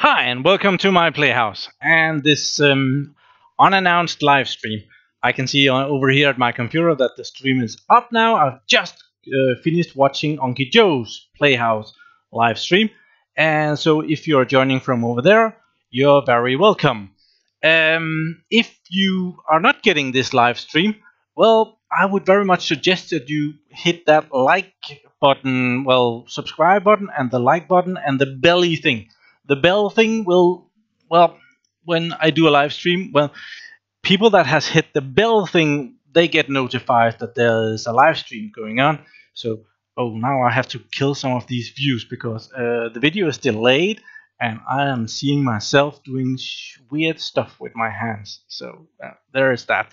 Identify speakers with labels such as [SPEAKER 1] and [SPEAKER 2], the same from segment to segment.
[SPEAKER 1] Hi, and welcome to my Playhouse and this unannounced live stream. I can see over here at my computer that the stream is up now. I've just finished watching Onky Joe's Playhouse live stream, and so if you're joining from over there, you're very welcome. If you are not getting this live stream, well, I would very much suggest that you hit that like button, subscribe button, and the like button, and the belly thing. The bell thing will, when I do a live stream, people that has hit the bell thing, they get notified that there is a live stream going on. So, now I have to kill some of these views because the video is delayed and I am seeing myself doing weird stuff with my hands. So there is that.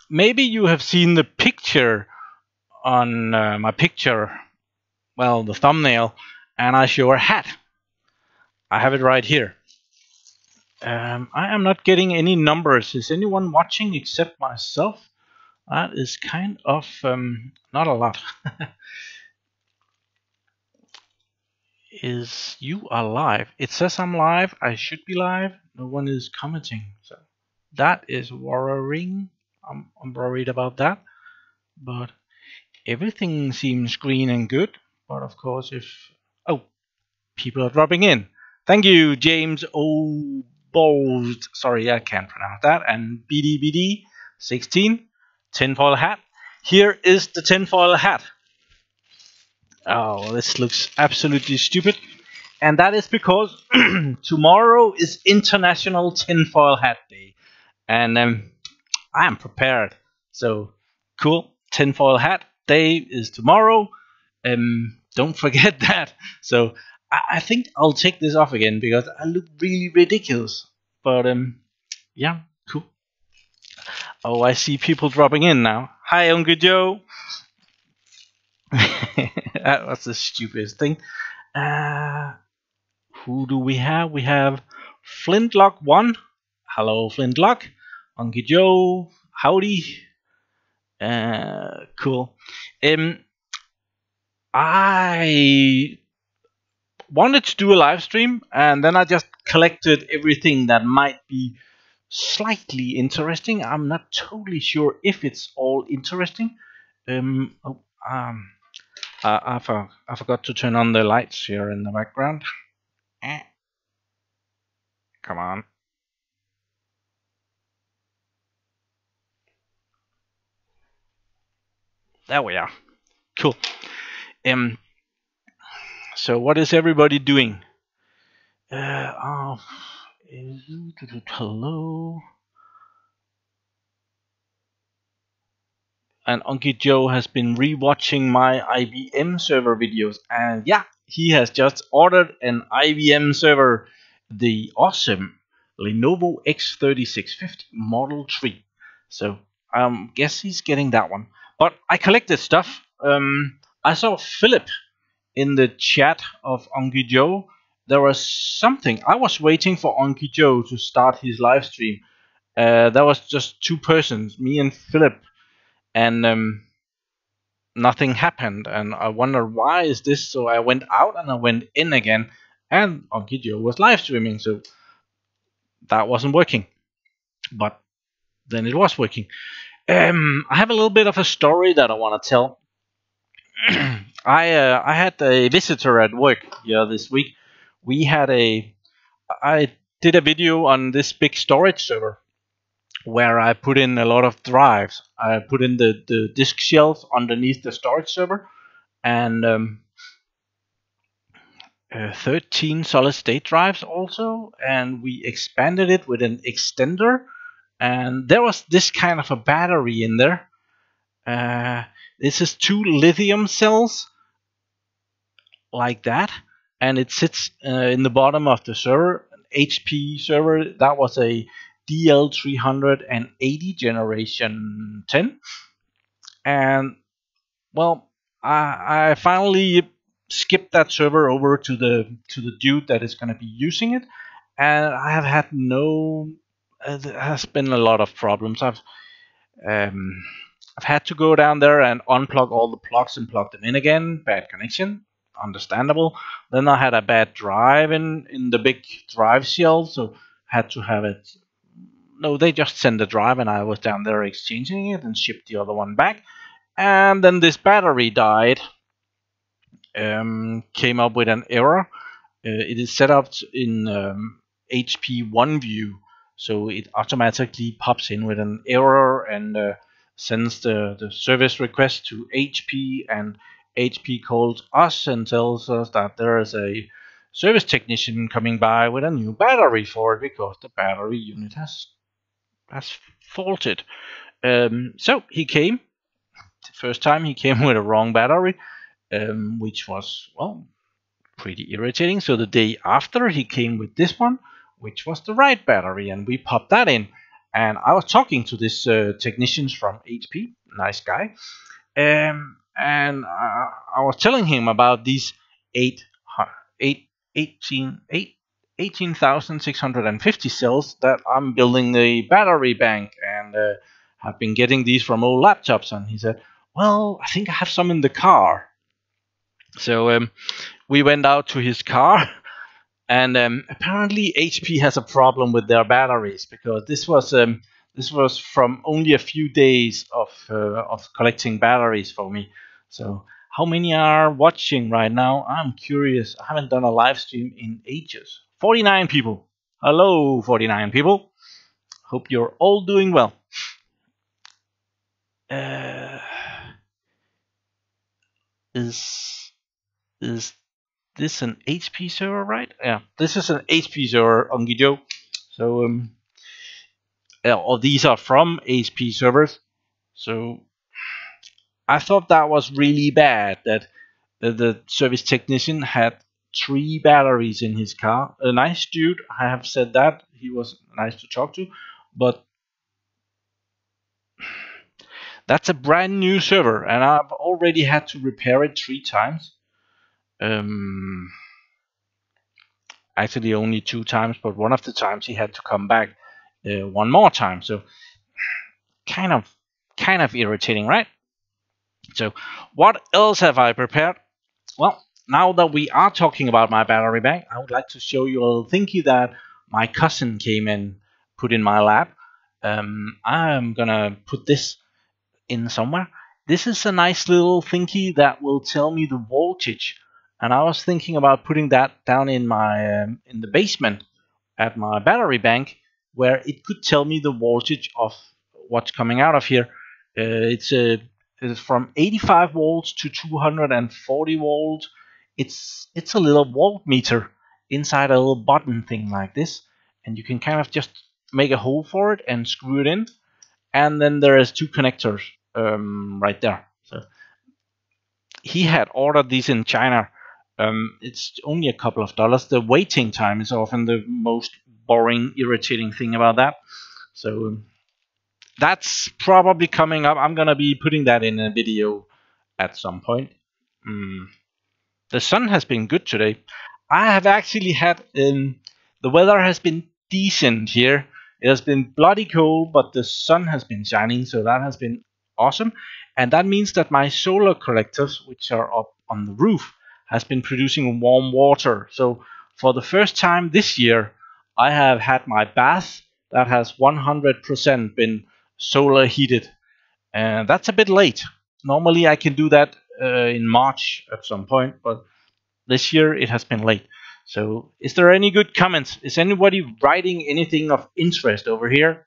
[SPEAKER 1] Maybe you have seen the picture on my picture, the thumbnail, and I show a hat. I have it right here. I am not getting any numbers. Is anyone watching except myself? That is kind of not a lot. Is you are live? It says I'm live. I should be live. No one is commenting, so that is worrying. I'm worried about that. But everything seems green and good. But of course, if people are dropping in. Thank you, James O'Bold. Sorry, I can't pronounce that. And BDBD16 tinfoil hat. Here is the tinfoil hat. Oh, this looks absolutely stupid. And that is because tomorrow is International Tinfoil Hat Day. And I am prepared. So, cool. Tinfoil Hat Day is tomorrow. Don't forget that. So, I think I'll take this off again because I look really ridiculous. But, yeah, cool. Oh, I see people dropping in now. Hi, Uncle Joe. That was the stupidest thing. Who do we have? We have Flintlock1. Hello, Flintlock. Uncle Joe. Howdy. Cool. I wanted to do a live stream, and then I just collected everything that might be slightly interesting. I'm not totally sure if it's all interesting. I forgot to turn on the lights here in the background. Come on. There we are. Cool. So what is everybody doing? Hello. And Unky Joe has been rewatching my IBM server videos, and yeah, he has just ordered an IBM server, the awesome Lenovo X3650 Model 3. So I guess he's getting that one. But I collected stuff. I saw Philip in the chat of Unky Joe. There was something. I was waiting for Unky Joe to start his live stream. There was just two persons, me and Philip. And nothing happened, and I wondered why is this. So I went out and I went in again, and Onky Joe was live streaming, so that wasn't working. But then it was working. I have a little bit of a story that I want to tell. I had a visitor at work here this week. I did a video on this big storage server where I put in a lot of drives. I put in the disk shelf underneath the storage server, and 13 solid state drives also, and we expanded it with an extender, and there was this kind of a battery in there. This is 2 lithium cells like that, and it sits in the bottom of the server, an HP server. That was a DL380 generation 10, and I finally skipped that server over to the dude that is going to be using it, and I have had there has been a lot of problems. I've had to go down there and unplug all the plugs and plug them in again. Bad connection. understandable. Then I had a bad drive in the big drive shelf, so had to have it. No, they just sent the drive, and I was down there exchanging it and shipped the other one back. And then this battery died. Came up with an error. It is set up in HP One View, so it automatically pops in with an error and sends the service request to HP, and HP calls us and tells us that there is a service technician coming by with a new battery for it because the battery unit has faulted. So he came. The first time he came with a wrong battery, which was, well, pretty irritating. So the day after he came with this one, which was the right battery, and we popped that in. And I was talking to this technicians from HP, nice guy, and I was telling him about these 18,650 cells that I'm building the battery bank, and have been getting these from old laptops. And he said, well, I think I have some in the car. So we went out to his car, and apparently HP has a problem with their batteries, because this was from only a few days of collecting batteries for me. So how many are watching right now? I'm curious. I haven't done a live stream in ages. 49 people. Hello, 49 people. Hope you're all doing well. Is this an HP server, right? Yeah, this is an HP server on Gijou. So or these are from HP servers. So I thought that was really bad that the service technician had 3 batteries in his car. A nice dude, I have said that. He was nice to talk to, but that's a brand new server, and I've already had to repair it 3 times. Actually only 2 times, but one of the times he had to come back one more time. So kind of irritating, right? So what else have I prepared? Well, now that we are talking about my battery bank, I would like to show you a little thingy that my cousin came and put in my lab. I'm gonna put this in somewhere. This is a nice little thingy that will tell me the voltage, and I was thinking about putting that down in my in the basement at my battery bank, where it could tell me the voltage of what's coming out of here. It's from 85 volts to 240 volts. It's a little voltmeter inside a little button thing like this, and you can kind of just make a hole for it and screw it in, and then there is 2 connectors right there. So he had ordered these in China. It's only a couple of dollars. The waiting time is often the most boring, irritating thing about that. So that's probably coming up. I'm gonna be putting that in a video at some point. The sun has been good today. I have actually had the weather has been decent here. It has been bloody cold, but the sun has been shining, so that has been awesome. And that means that my solar collectors, which are up on the roof, has been producing warm water. So for the first time this year, I have had my bath that has 100% been solar heated, and that's a bit late. Normally I can do that in March at some point, but this year it has been late. So is there any good comments? Is anybody writing anything of interest over here?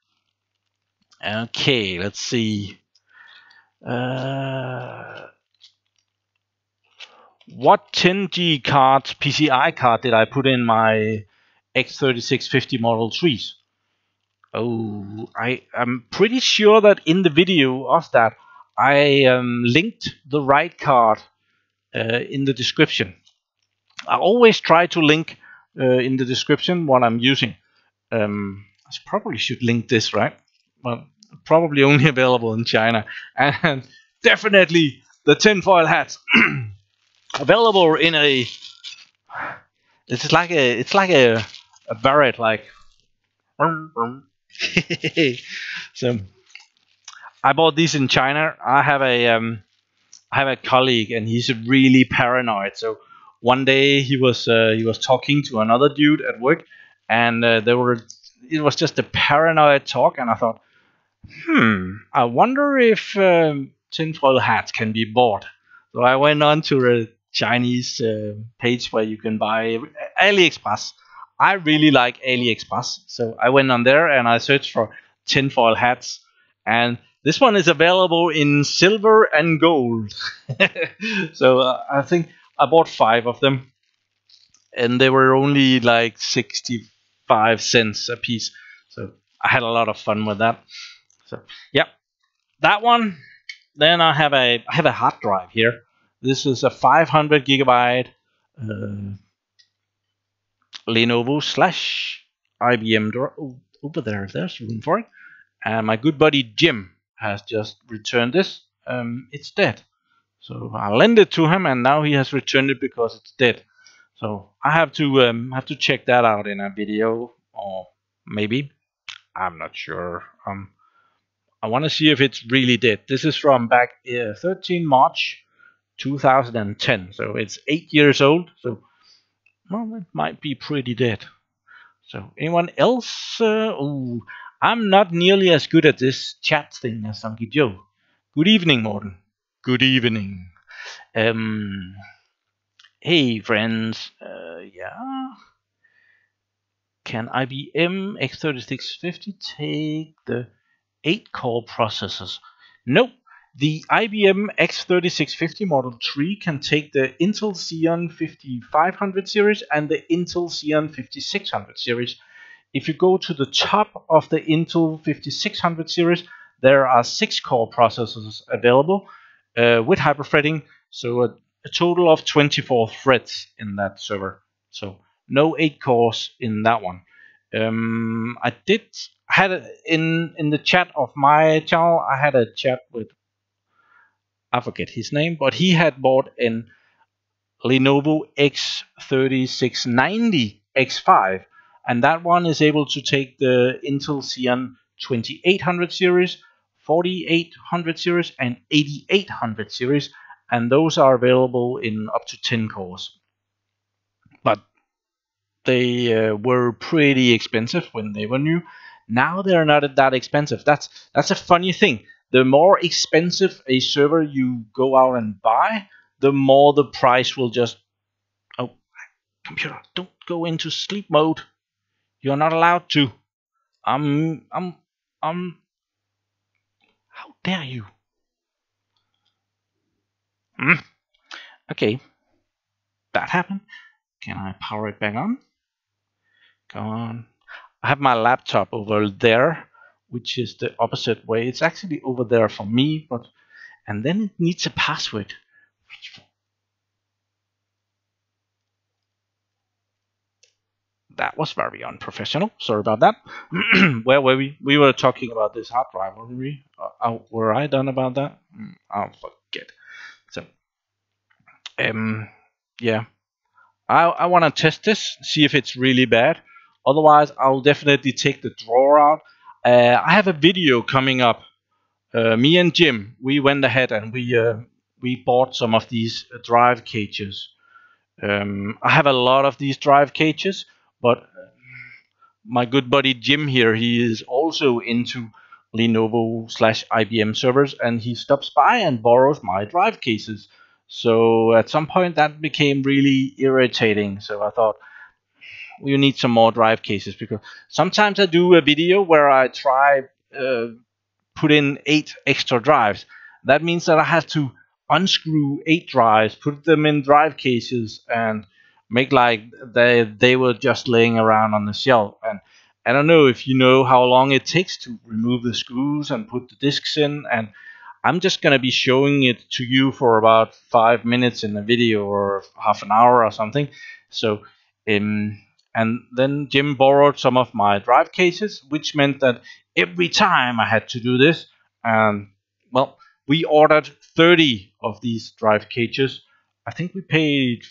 [SPEAKER 1] Okay, let's see. What 10G card, PCI card, did I put in my X3650 Model 3s? Oh, I'm pretty sure that in the video of that, I linked the right card in the description. I always try to link in the description what I'm using. I probably should link this, right? Well, probably only available in China, and definitely the tinfoil hats available in a. It's like a beret, like. So I bought these in China. I have a colleague, and he's really paranoid. So one day he was talking to another dude at work, and it was just a paranoid talk, and I thought, I wonder if tinfoil hats can be bought. So I went on to the Chinese page where you can buy AliExpress. I really like AliExpress, so I went on there and I searched for tinfoil hats, and this one is available in silver and gold. So I think I bought 5 of them, and they were only like 65 cents a piece. So I had a lot of fun with that. So yeah, that one. Then I have a hard drive here. This is a 500 gigabyte Lenovo slash IBM over there. If there's room for it. And my good buddy Jim has just returned this. It's dead. So I lent it to him, and now he has returned it because it's dead. So I have to check that out in a video, or maybe I'm not sure. I want to see if it's really dead. This is from back 13 March 2010, so it's 8 years old. So well, it might be pretty dead. So anyone else? I'm not nearly as good at this chat thing as Uncle Joe. Good evening, Morten. Good evening. Hey friends. Yeah. Can IBM x3650 take the 8-core processors? Nope. The IBM x3650 Model 3 can take the Intel Xeon 5500 series and the Intel Xeon 5600 series. If you go to the top of the Intel 5600 series, there are 6-core processors available with hyperthreading, so a total of 24 threads in that server. So no 8 cores in that one. I had in the chat of my channel, I had a chat with, I forget his name, but he had bought an Lenovo X3690 X5, and that one is able to take the Intel Xeon 2800 series, 4800 series, and 8800 series, and those are available in up to 10 cores. But they were pretty expensive when they were new. Now they're not that expensive. That's a funny thing. The more expensive a server you go out and buy, the more the price will just... Oh, computer, don't go into sleep mode. You're not allowed to. How dare you? Okay, that happened. Can I power it back on? Go on. I have my laptop over there, which is the opposite way. It's actually over there for me, but and then it needs a password. That was very unprofessional. Sorry about that. Where were we? We were talking about this hard drive, weren't we? Were I done about that? I'll forget. So, yeah. I want to test this, see if it's really bad. Otherwise, I'll definitely take the drawer out. I have a video coming up. Me and Jim, we went ahead and we bought some of these drive cages. I have a lot of these drive cages, but my good buddy Jim here, he is also into Lenovo slash IBM servers, and he stops by and borrows my drive cases. So at some point that became really irritating. So I thought we need some more drive cases, because sometimes I do a video where I try put in 8 extra drives. That means that I have to unscrew 8 drives, put them in drive cases, and make like they were just laying around on the shelf. And I don't know if you know how long it takes to remove the screws and put the discs in, and I'm just gonna be showing it to you for about 5 minutes in the video, or half an hour or something. So and then Jim borrowed some of my drive cases, which meant that every time I had to do this, and well, we ordered 30 of these drive cages. I think we paid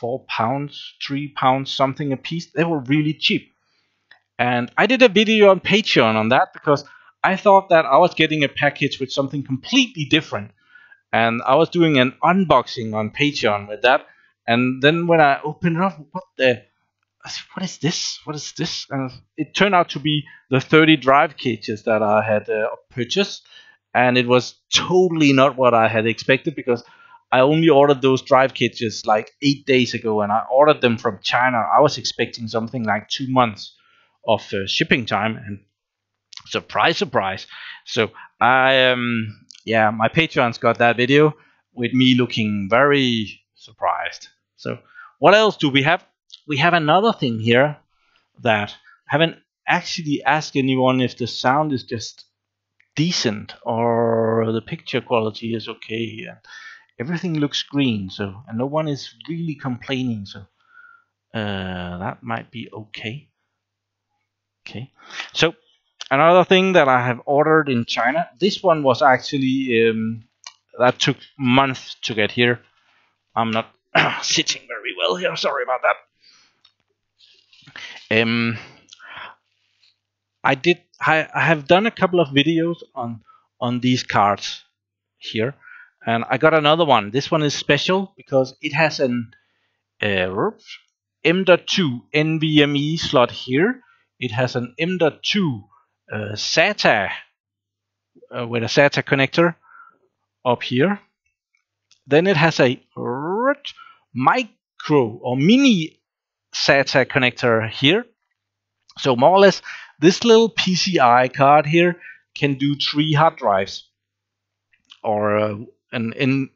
[SPEAKER 1] £4, £3 something a piece. They were really cheap. And I did a video on Patreon on that, because I thought that I was getting a package with something completely different. And I was doing an unboxing on Patreon with that. And then when I opened it up, I said, what is this? What is this? And it turned out to be the 30 drive cages that I had purchased, and it was totally not what I had expected, because I only ordered those drive cages like 8 days ago, and I ordered them from China. I was expecting something like 2 months of shipping time, and surprise, surprise. So yeah, my Patreons got that video with me looking very surprised. So what else do we have? We have another thing here that I haven't actually asked anyone if the sound is just decent or the picture quality is okay, and everything looks green, so, and no one is really complaining, so that might be okay. Okay, so another thing that I have ordered in China, this one was actually that took months to get here. I'm not sitting very well here, sorry about that. I have done a couple of videos on these cards here, and I got another one. This one is special because it has an M.2 NVMe slot here. It has an M.2 SATA with a SATA connector up here. Then it has a micro or mini SATA connector here. So more or less, this little PCI card here can do 3 hard drives, or an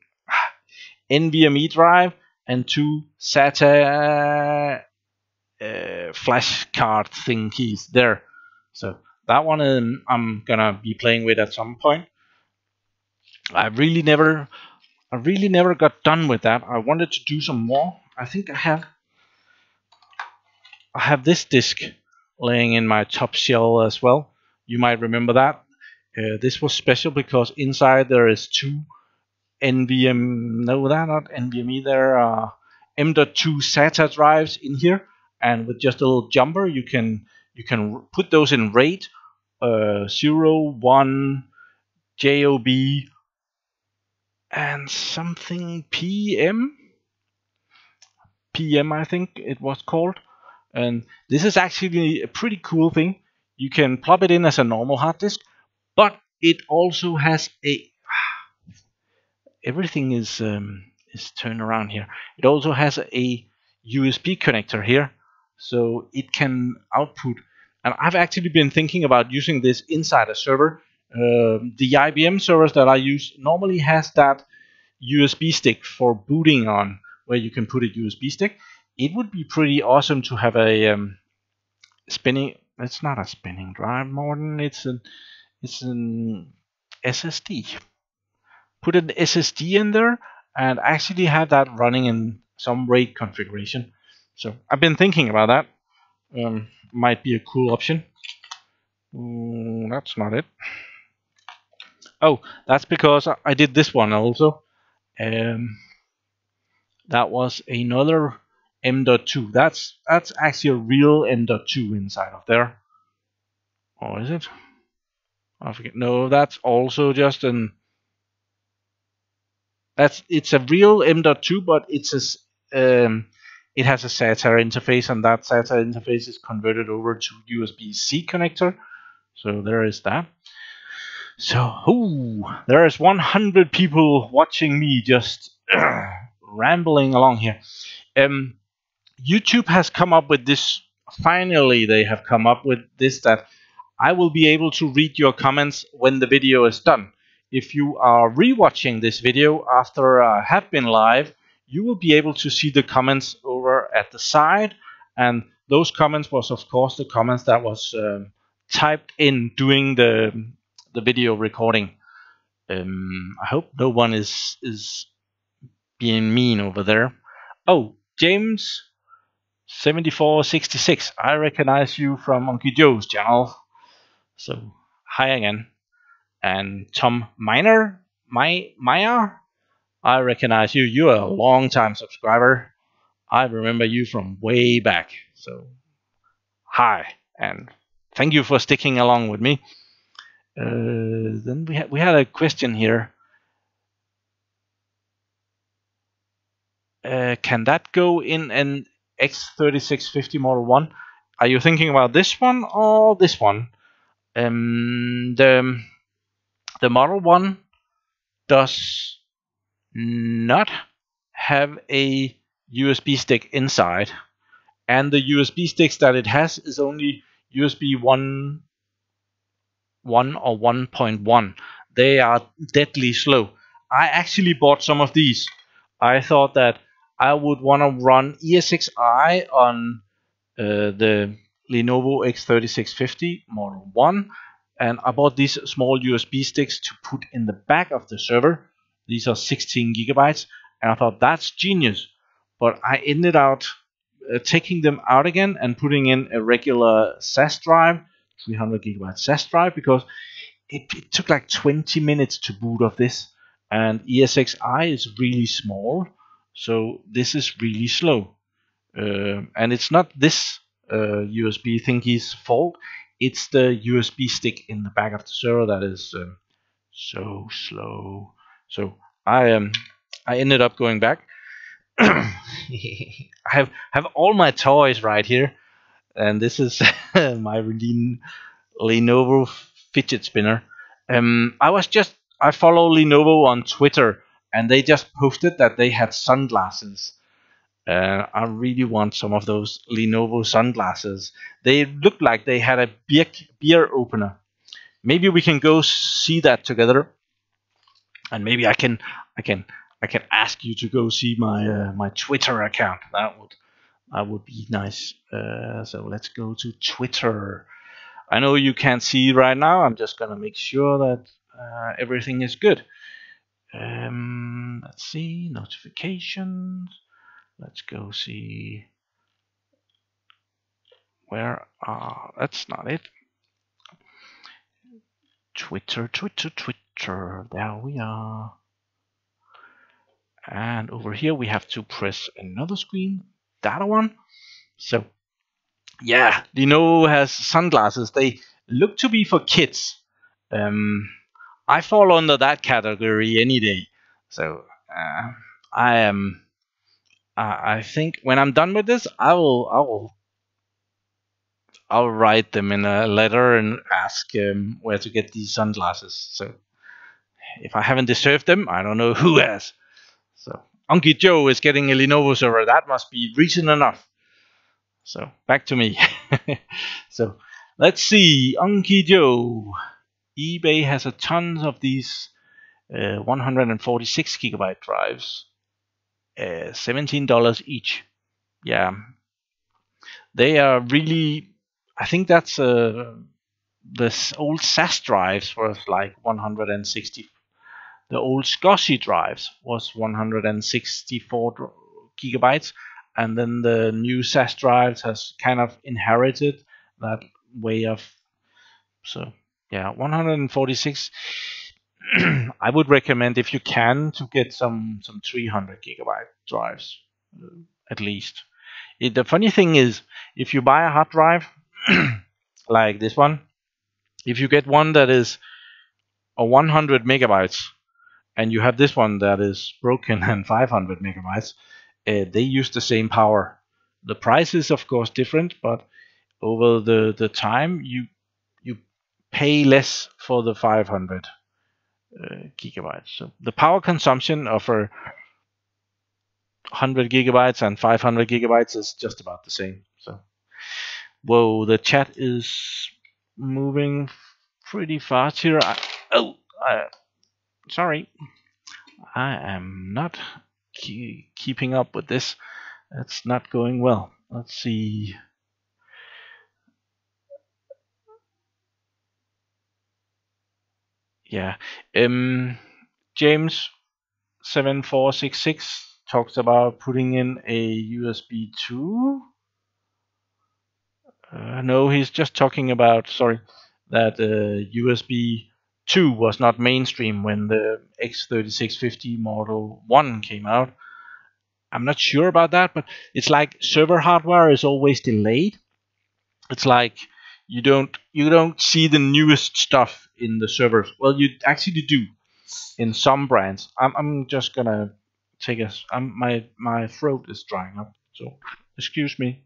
[SPEAKER 1] NVMe drive and 2 SATA flash card thingies there. So that one I'm gonna be playing with at some point. I really never got done with that. I wanted to do some more. I think I have this disc laying in my top shelf as well. You might remember that. This was special because inside there is 2 NVMe. No, they're not NVMe. They're M.2 SATA drives in here, and with just a little jumper, you can put those in RAID 0, 1, JOB, and something PM, I think it was called. And this is actually a pretty cool thing. You can plug it in as a normal hard disk, but it also has a everything is turned around here. It also has a USB connector here, so it can output. And I've actually been thinking about using this inside a server. The IBM servers that I use normally has that USB stick for booting on, where you can put a USB stick. It would be pretty awesome to have a spinning. It's not a spinning drive, Morten. It's an SSD. Put an SSD in there and actually have that running in some RAID configuration. So I've been thinking about that. Might be a cool option. That's not it. Oh, that's because I did this one also. That was another M.2. That's actually a real M.2 inside of there. Or is it? I forget. No, that's also just an. It's a real M.2, but it has a SATA interface, and that SATA interface is converted over to USB-C connector. So there is that. So, there is 100 people watching me just rambling along here. YouTube has come up with this. Finally, they have come up with this, that I will be able to read your comments when the video is done. If you are rewatching this video after I have been live, you will be able to see the comments over at the side, and those comments was of course the comments that was typed in during the video recording. I hope no one is being mean over there. Oh, James 7466, I recognize you from Monkey Joe's channel. So hi again. And Tom Meyer, I recognize you. You are a long-time subscriber. I remember you from way back. So hi, and thank you for sticking along with me. Then we had a question here. Can that go in an X3650 Model 1? Are you thinking about this one or this one? The Model 1 does not have a USB stick inside, and the USB sticks that it has is only USB 1 or 1.1. They are deadly slow. I actually bought some of these. I thought that I would want to run ESXi on the Lenovo X3650 Model 1, and I bought these small USB sticks to put in the back of the server. These are 16 gigabytes, and I thought that's genius. But I ended out taking them out again and putting in a regular SAS drive, 300 gigabyte SAS drive, because it took like 20 minutes to boot of this, and ESXi is really small, so this is really slow. And it's not this USB thingy's fault, it's the USB stick in the back of the server that is so slow. So I ended up going back. I have all my toys right here, and this is my Lenovo fidget spinner. I follow Lenovo on Twitter, and they just posted that they had sunglasses. I really want some of those Lenovo sunglasses. They look like they had a beer opener. Maybe we can go see that together, and maybe I can ask you to go see my Twitter account. That would be nice. So let's go to Twitter. I know you can't see right now. I'm just gonna make sure that everything is good. Let's see, notifications. Let's go see where that's not it. Twitter. There we are. And over here we have to press another screen. That one. So yeah, Lenovo has sunglasses. They look to be for kids. I fall under that category any day. So I am. I think when I'm done with this, I'll write them in a letter and ask where to get these sunglasses. So if I haven't deserved them, I don't know who has. So Unky Joe is getting a Lenovo server. That must be reason enough. So back to me. So let's see, Unky Joe. eBay has a ton of these 146 gigabyte drives, $17 each. Yeah, they are really. I think that's this old SAS drives was like 160. The old SCSI drives was 164 gigabytes, and then the new SAS drives has kind of inherited that way of. So yeah, 146. I would recommend, if you can, to get some 300 gigabyte drives at least. The funny thing is, if you buy a hard drive like this one, if you get one that is a 100 megabytes and you have this one that is broken and 500 megabytes, they use the same power. The price is of course different, but over the time you pay less for the 500 gigabytes. So the power consumption of a 100 gigabytes and 500 gigabytes is just about the same. So whoa, the chat is moving pretty fast here. Sorry, I am not keeping up with this. It's not going well. Let's see. Yeah, James 7466 talks about putting in a USB 2. No, he's just talking about, that USB 2 was not mainstream when the X3650 Model 1 came out. I'm not sure about that, but it's like server hardware is always delayed. It's like you don't see the newest stuff in the servers. Well, you actually do in some brands. I'm just gonna take us. My throat is drying up, so excuse me.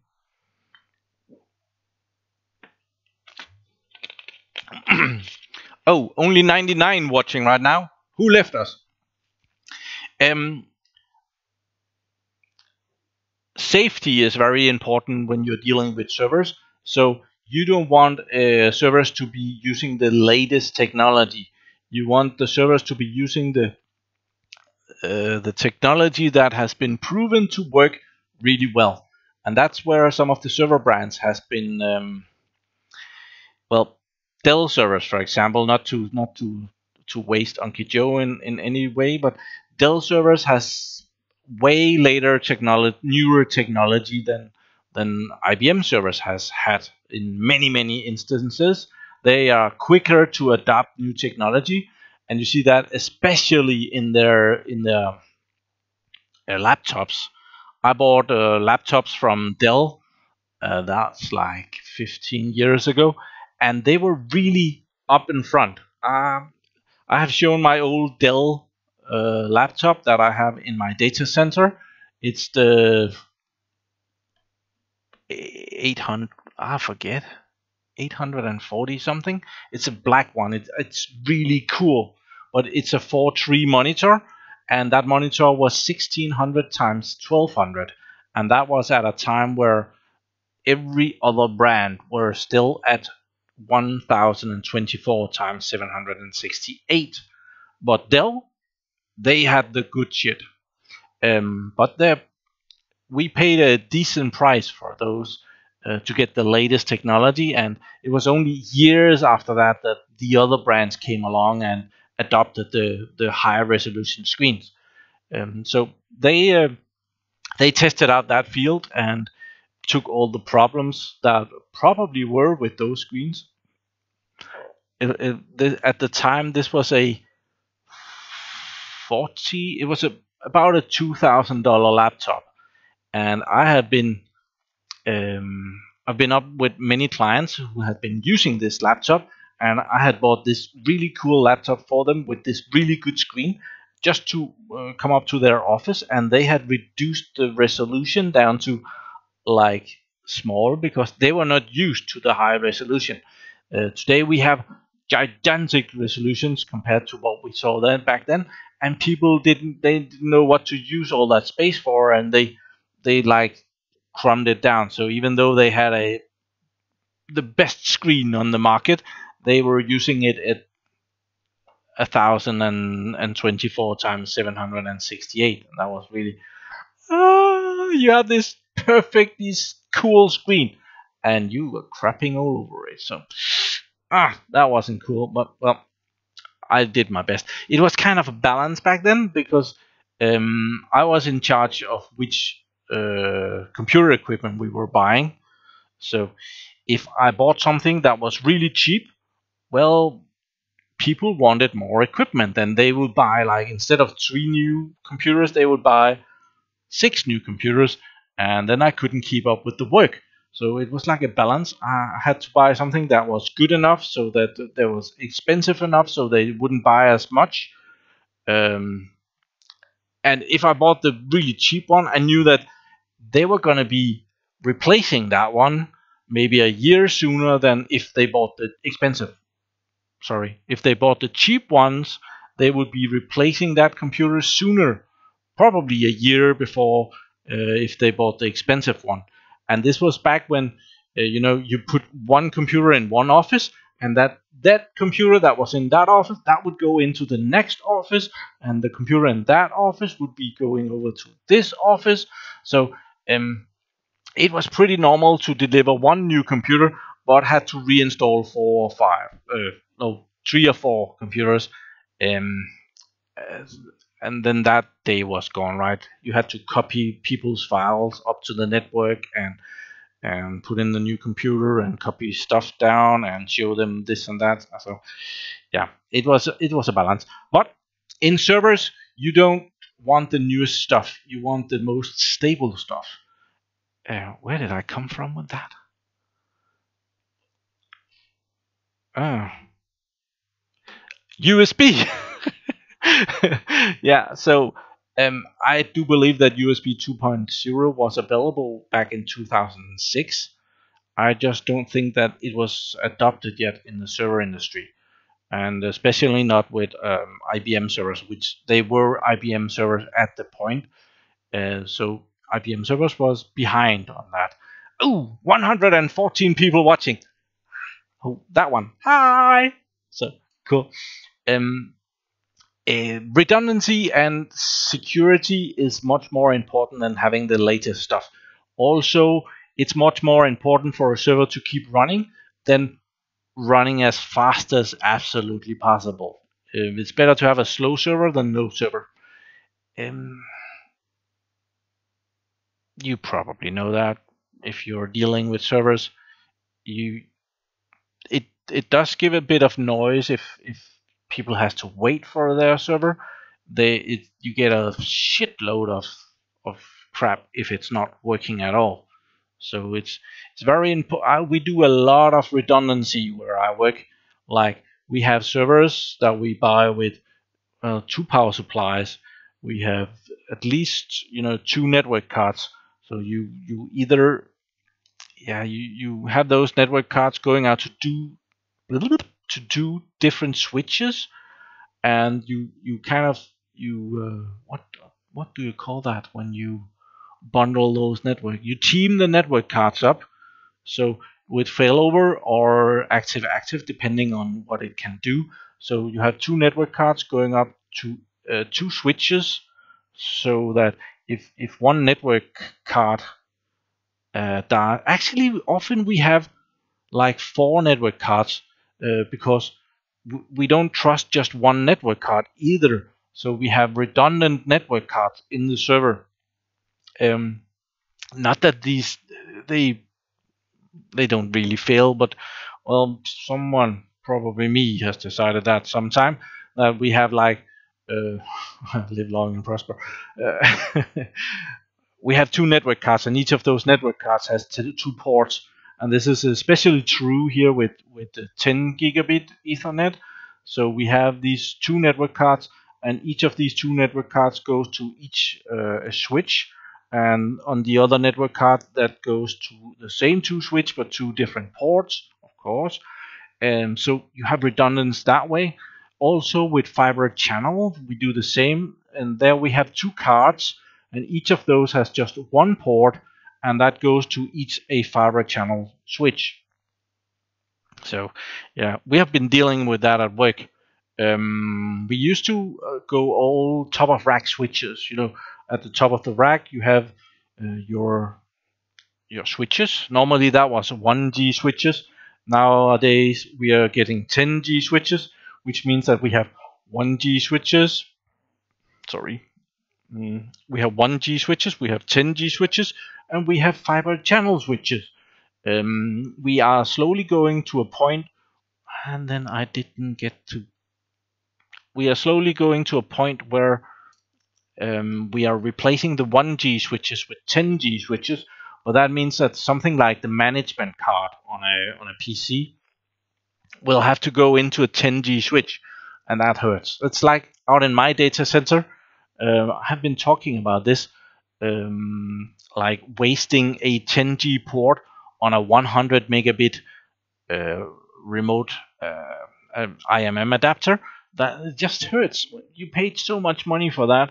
[SPEAKER 1] Oh, only 99 watching right now. Who left us? Um, Safety is very important when you're dealing with servers. So you don't want servers to be using the latest technology. You want the servers to be using the technology that has been proven to work really well, and that's where some of the server brands has been. Well, Dell servers, for example, not to waste Anki Joe in any way, but Dell servers has way later technology, newer technology than IBM servers has had in many instances. They are quicker to adopt new technology, and you see that especially in their laptops. I bought laptops from Dell. That's like 15 years ago, and they were really up in front. I have shown my old Dell laptop that I have in my data center. It's the 800. I forget 840 something. It's a black one. It's really cool, but it's a 4:3 monitor, and that monitor was 1600 times 1200, and that was at a time where every other brand were still at 1024 times 768. But Dell, they had the good shit. But we paid a decent price for those to get the latest technology, and it was only years after that that the other brands came along and adopted the higher resolution screens. So they tested out that field and took all the problems that probably were with those screens. At the time, this was a 40. It was about a $2,000 laptop, and I've been up with many clients who had been using this laptop, and I had bought this really cool laptop for them with this really good screen just to come up to their office, and they had reduced the resolution down to like small because they were not used to the high resolution. Today we have gigantic resolutions compared to what we saw then back then, and people didn't know what to use all that space for, and they like crumbed it down. So even though they had the best screen on the market, they were using it at 1024 times 768, and that was really you have this perfect, this cool screen, and you were crapping all over it. So, that wasn't cool. But well, I did my best. It was kind of a balance back then because I was in charge of which computer equipment we were buying. So, if I bought something that was really cheap, well, people wanted more equipment, and they would buy like instead of 3 new computers, they would buy 6 new computers, and then I couldn't keep up with the work. So it was like a balance. I had to buy something that was good enough so that there was expensive enough so they wouldn't buy as much. Um, and if I bought the really cheap one, I knew that they were going to be replacing that one maybe a year sooner than if they bought the expensive. Sorry, if they bought the cheap ones, they would be replacing that computer sooner, probably a year before if they bought the expensive one. And this was back when you put one computer in one office, and that computer that was in that office that would go into the next office, and the computer in that office would be going over to this office. So it was pretty normal to deliver one new computer, but had to reinstall 4 or 5, no, 3 or 4 computers. Um, uh, and then that day was gone, right? You had to copy people's files up to the network and put in the new computer and copy stuff down and show them this and that. So yeah, it was a balance. But in servers, you don't want the newest stuff. You want the most stable stuff. Where did I come from with that? Oh, USB. Yeah, so I do believe that USB 2.0 was available back in 2006. I just don't think that it was adopted yet in the server industry, and especially not with IBM servers, which they were IBM servers at the point. So IBM servers was behind on that. Oh, 114 people watching. Oh, that one. Hi. So cool. Um, Redundancy and security is much more important than having the latest stuff. Also, it's much more important for a server to keep running than running as fast as absolutely possible. It's better to have a slow server than no server. You probably know that if you're dealing with servers, you it does give a bit of noise if people has to wait for their server. You get a shitload of crap if it's not working at all. So it's very important. We do a lot of redundancy where I work. Like we have servers that we buy with two power supplies. We have at least two network cards. So you either you have those network cards going out to do different switches, and you kind of what do you call that when you bundle those network? You team the network cards up. So with failover or active depending on what it can do. So you have two network cards going up to two switches, so that if one network card actually often we have like four network cards because we don't trust just one network card either. So we have redundant network cards in the server. Not that they they don't really fail, but well, someone, probably me, has decided that sometime that we have like live long and prosper. We have two network cards, and each of those network cards has two ports. And this is especially true here with the 10 gigabit Ethernet. So we have these two network cards, and each of these two network cards goes to each switch, and on the other network card that goes to the same two switch but two different ports, of course. And so you have redundancy that way. Also with fiber channel, we do the same, and there we have two cards, and each of those has just one port, and that goes to each a fiber channel switch. So yeah, we have been dealing with that at work. We used to go all top of rack switches. At the top of the rack you have your switches. Normally that was 1G switches. Nowadays we are getting 10G switches, which means that we have 1G switches. Sorry. We have 1G switches, we have 10G switches, and we have fiber channel switches. We are slowly going to a point, and then I didn't get to. We are slowly going to a point where we are replacing the 1G switches with 10G switches. But that means that something like the management card on a PC will have to go into a 10G switch, and that hurts. It's like out in my data center. I have been talking about this, like wasting a 10G port on a 100 megabit remote IMM adapter. That it just hurts. You paid so much money for that.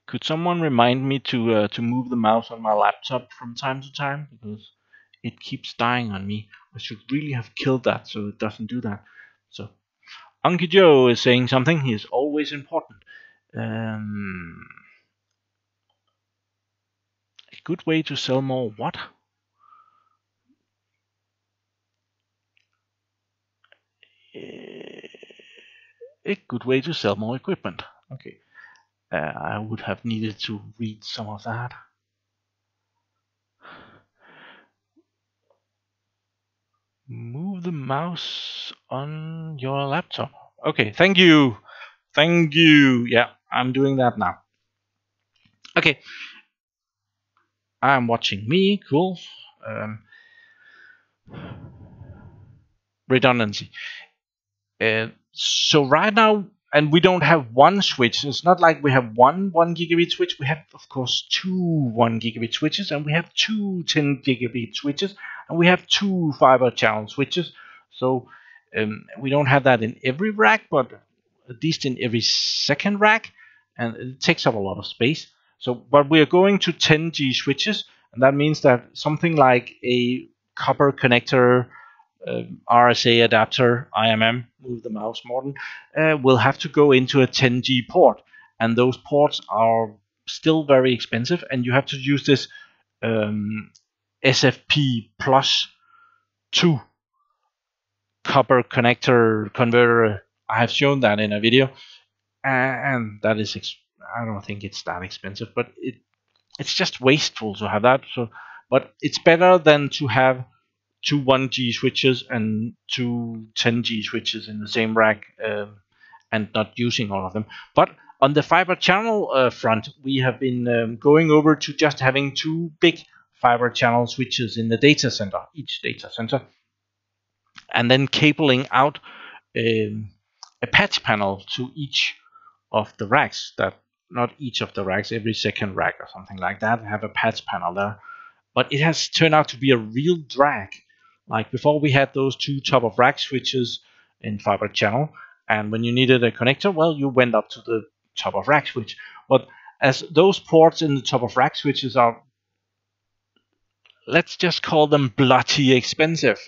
[SPEAKER 1] Could someone remind me to move the mouse on my laptop from time to time, because it keeps dying on me? I should really have killed that so it doesn't do that. So Uncle Joe is saying something. He is always important. A good way to sell more what? A good way to sell more equipment. Okay. I would have needed to read some of that. Move the mouse on your laptop. Okay, thank you. Thank you. Yeah, I'm doing that now. Okay. I'm watching me. Cool. Redundancy. So right now, and we don't have one switch. It's not like we have one gigabit switch. We have, of course, two 1 gigabit switches, and we have two 10 gigabit switches, and we have two fiber channel switches. So we don't have that in every rack, but at least in every second rack, and it takes up a lot of space. So, but we are going to 10G switches, and that means that something like a copper connector, RSA adapter, IMM, move the mouse, Morten, will have to go into a 10G port, and those ports are still very expensive, and you have to use this SFP plus 2 copper connector converter. I have shown that in a video, and that is I don't think it's that expensive, but it's just wasteful to have that. So, but it's better than to have two 1G switches and two 10G switches in the same rack, and not using all of them. But on the fiber channel front, we have been going over to just having two big fiber channel switches in the data center, each data center, and then cabling out a patch panel to each of the racks. That not each of the racks, every second rack or something like that, have a patch panel there. But it has turned out to be a real drag. Like before, we had those two top of rack switches in fiber channel, and when you needed a connector, well, you went up to the top of rack switch. But as those ports in the top of rack switches are, let's just call them bloody expensive,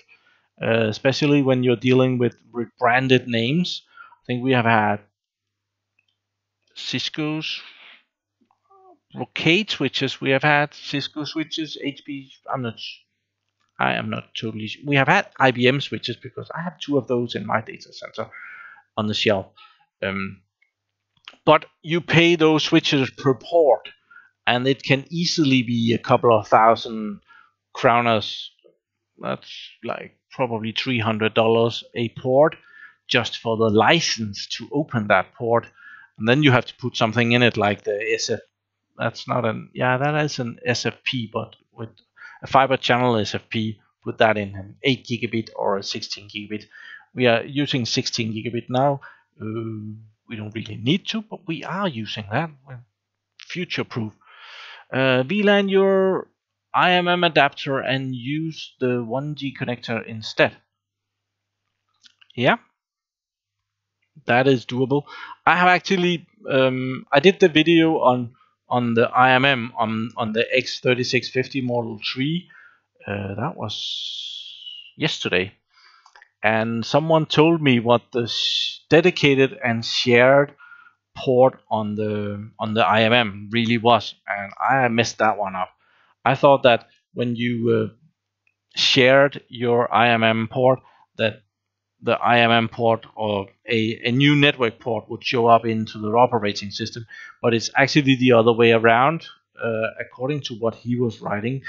[SPEAKER 1] especially when you're dealing with branded names. I think we have had Cisco's Brocade switches, we have had Cisco switches, HP. I am not totally sure. We have had IBM switches because I have two of those in my data center on the shelf. But you pay those switches per port, and it can easily be a couple of thousand kroners. That's like probably $300 a port just for the license to open that port. And then you have to put something in it like the SF. That's not an, yeah, that is an SFP, but with a fiber channel SFP, put that in an 8 gigabit or a 16 gigabit. We are using 16 gigabit now. We don't really need to, but we are using that. Future proof. VLAN your IMM adapter and use the 1G connector instead. Yeah, that is doable. I have actually I did the video on the IMM on the X3650 Model 3. That was yesterday, and someone told me what the dedicated and shared port on the IMM really was, and I messed that one up. I thought that when you shared your IMM port, that the IMM port or a new network port would show up into the operating system, but it's actually the other way around, according to what he was writing.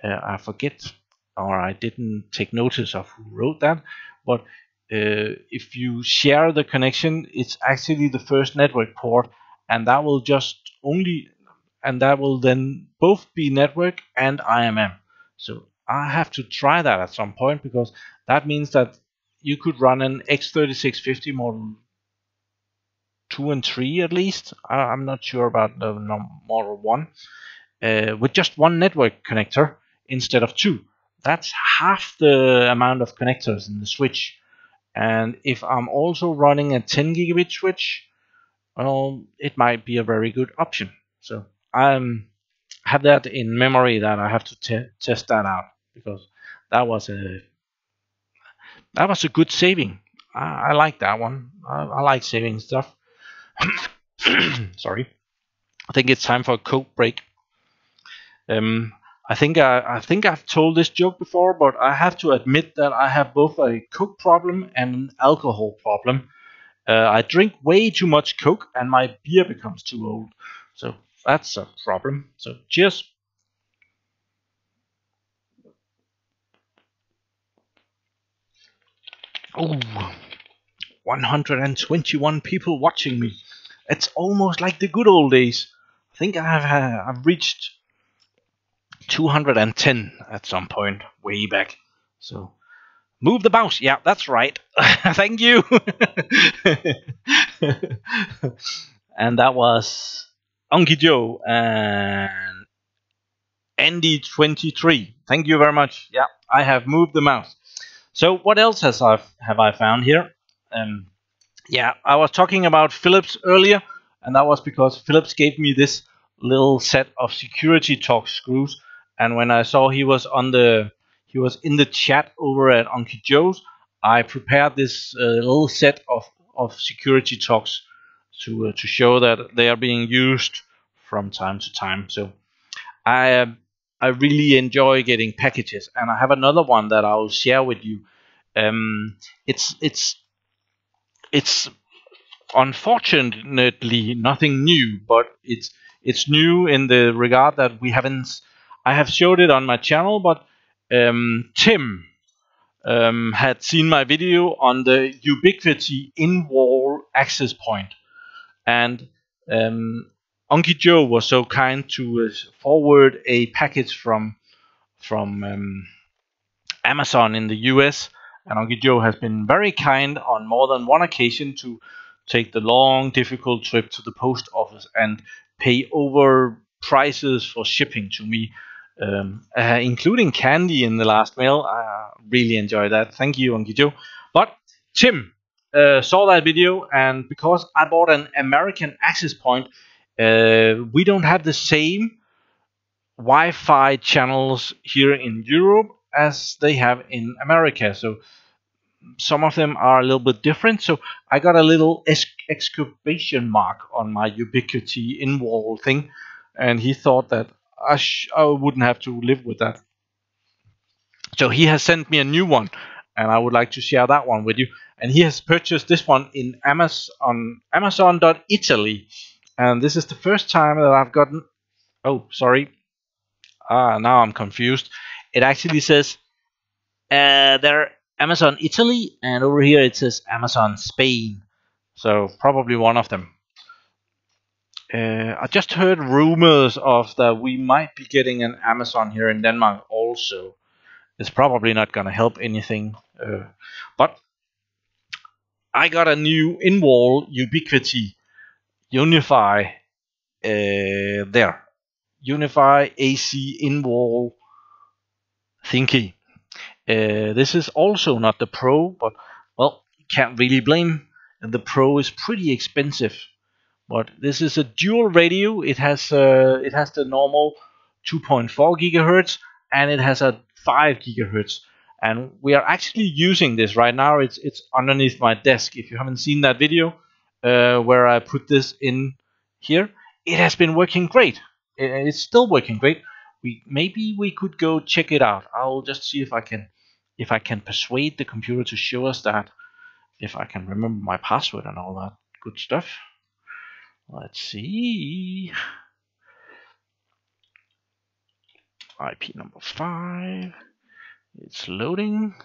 [SPEAKER 1] I forget, or I didn't take notice of who wrote that, but if you share the connection, it's actually the first network port, and that will then both be network and IMM. So I have to try that at some point, because that means that you could run an X3650 Model 2 and 3 at least. I'm not sure about the Model 1, with just one network connector instead of two. That's half the amount of connectors in the switch. And if I'm also running a 10 gigabit switch, well, it might be a very good option. So I have that in memory, that I have to test that out, because that was a good saving. I like that one. I like saving stuff. Sorry. I think it's time for a Coke break. I think I've told this joke before, but I have to admit that I have both a Coke problem and an alcohol problem. I drink way too much Coke, and my beer becomes too old. So that's a problem. So cheers. Oh, 121 people watching me. It's almost like the good old days. I think I've reached 210 at some point way back. So Move the mouse. Yeah, that's right. Thank you. And that was Unky Joe and Andy23. Thank you very much. Yeah, I have moved the mouse. So what else have I found here? Um, yeah, I was talking about Philips earlier, and that was because Philips gave me this little set of security torque screws. And when I saw he was in the chat over at Unky Joe's, I prepared this little set of security torques to show that they are being used from time to time. So I I really enjoy getting packages, and I have another one that I'll share with you. Um, it's unfortunately nothing new, but it's new in the regard that we haven't. I have showed it on my channel, but Tim had seen my video on the Ubiquity in-wall access point, and Unky Joe was so kind to forward a package from Amazon in the US. And Uncle Joe has been very kind on more than one occasion to take the long, difficult trip to the post office and pay over prices for shipping to me, including candy in the last mail. I really enjoy that. Thank you, Uncle Joe. But Tim saw that video, and because I bought an American access point, we don't have the same Wi-Fi channels here in Europe as they have in America. So some of them are a little bit different. So I got a little exclamation mark on my Ubiquity in-wall thing, and he thought that I wouldn't have to live with that. So he has sent me a new one, and I would like to share that one with you. And he has purchased this one in Amazon.Italy, and this is the first time that I've gotten. Oh, sorry. Now I'm confused. It actually says they're Amazon Italy, and over here it says Amazon Spain. So probably one of them. I just heard rumors of that we might be getting an Amazon here in Denmark also. It's probably not going to help anything. But I got a new in-wall Ubiquity Unify there. Unify AC in-wall thingy. This is also not the Pro, but well, can't really blame. The Pro is pretty expensive, but this is a dual radio. It has the normal 2.4 gigahertz, and it has a 5 gigahertz. And we are actually using this right now. It's underneath my desk. If you haven't seen that video where I put this in here, it has been working great. It's still working great. Maybe we could go check it out. I'll just see if I can persuade the computer to show us that, if I can remember my password and all that good stuff. Let's see. IP number 5. It's loading.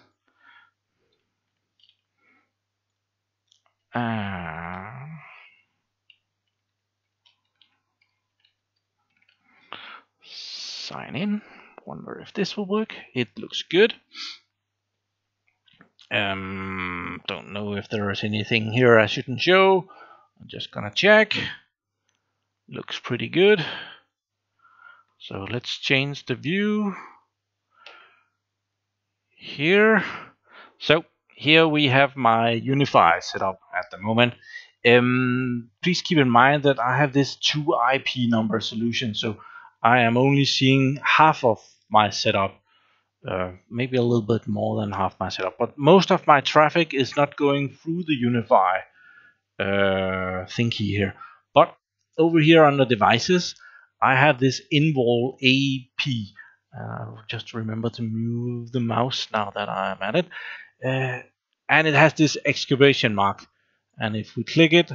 [SPEAKER 1] Sign in. Wonder if this will work. It looks good. Don't know if there is anything here I shouldn't show. I'm just gonna check. Looks pretty good. So let's change the view here. So here we have my Unify set up at the moment. Please keep in mind that I have this 2 IP number solution, so I am only seeing half of my setup. Maybe a little bit more than half my setup, but most of my traffic is not going through the Unify thingy here. But over here under devices, I have this in-wall AP. Just remember to move the mouse now that I'm at it. And it has this exclamation mark. And if we click it,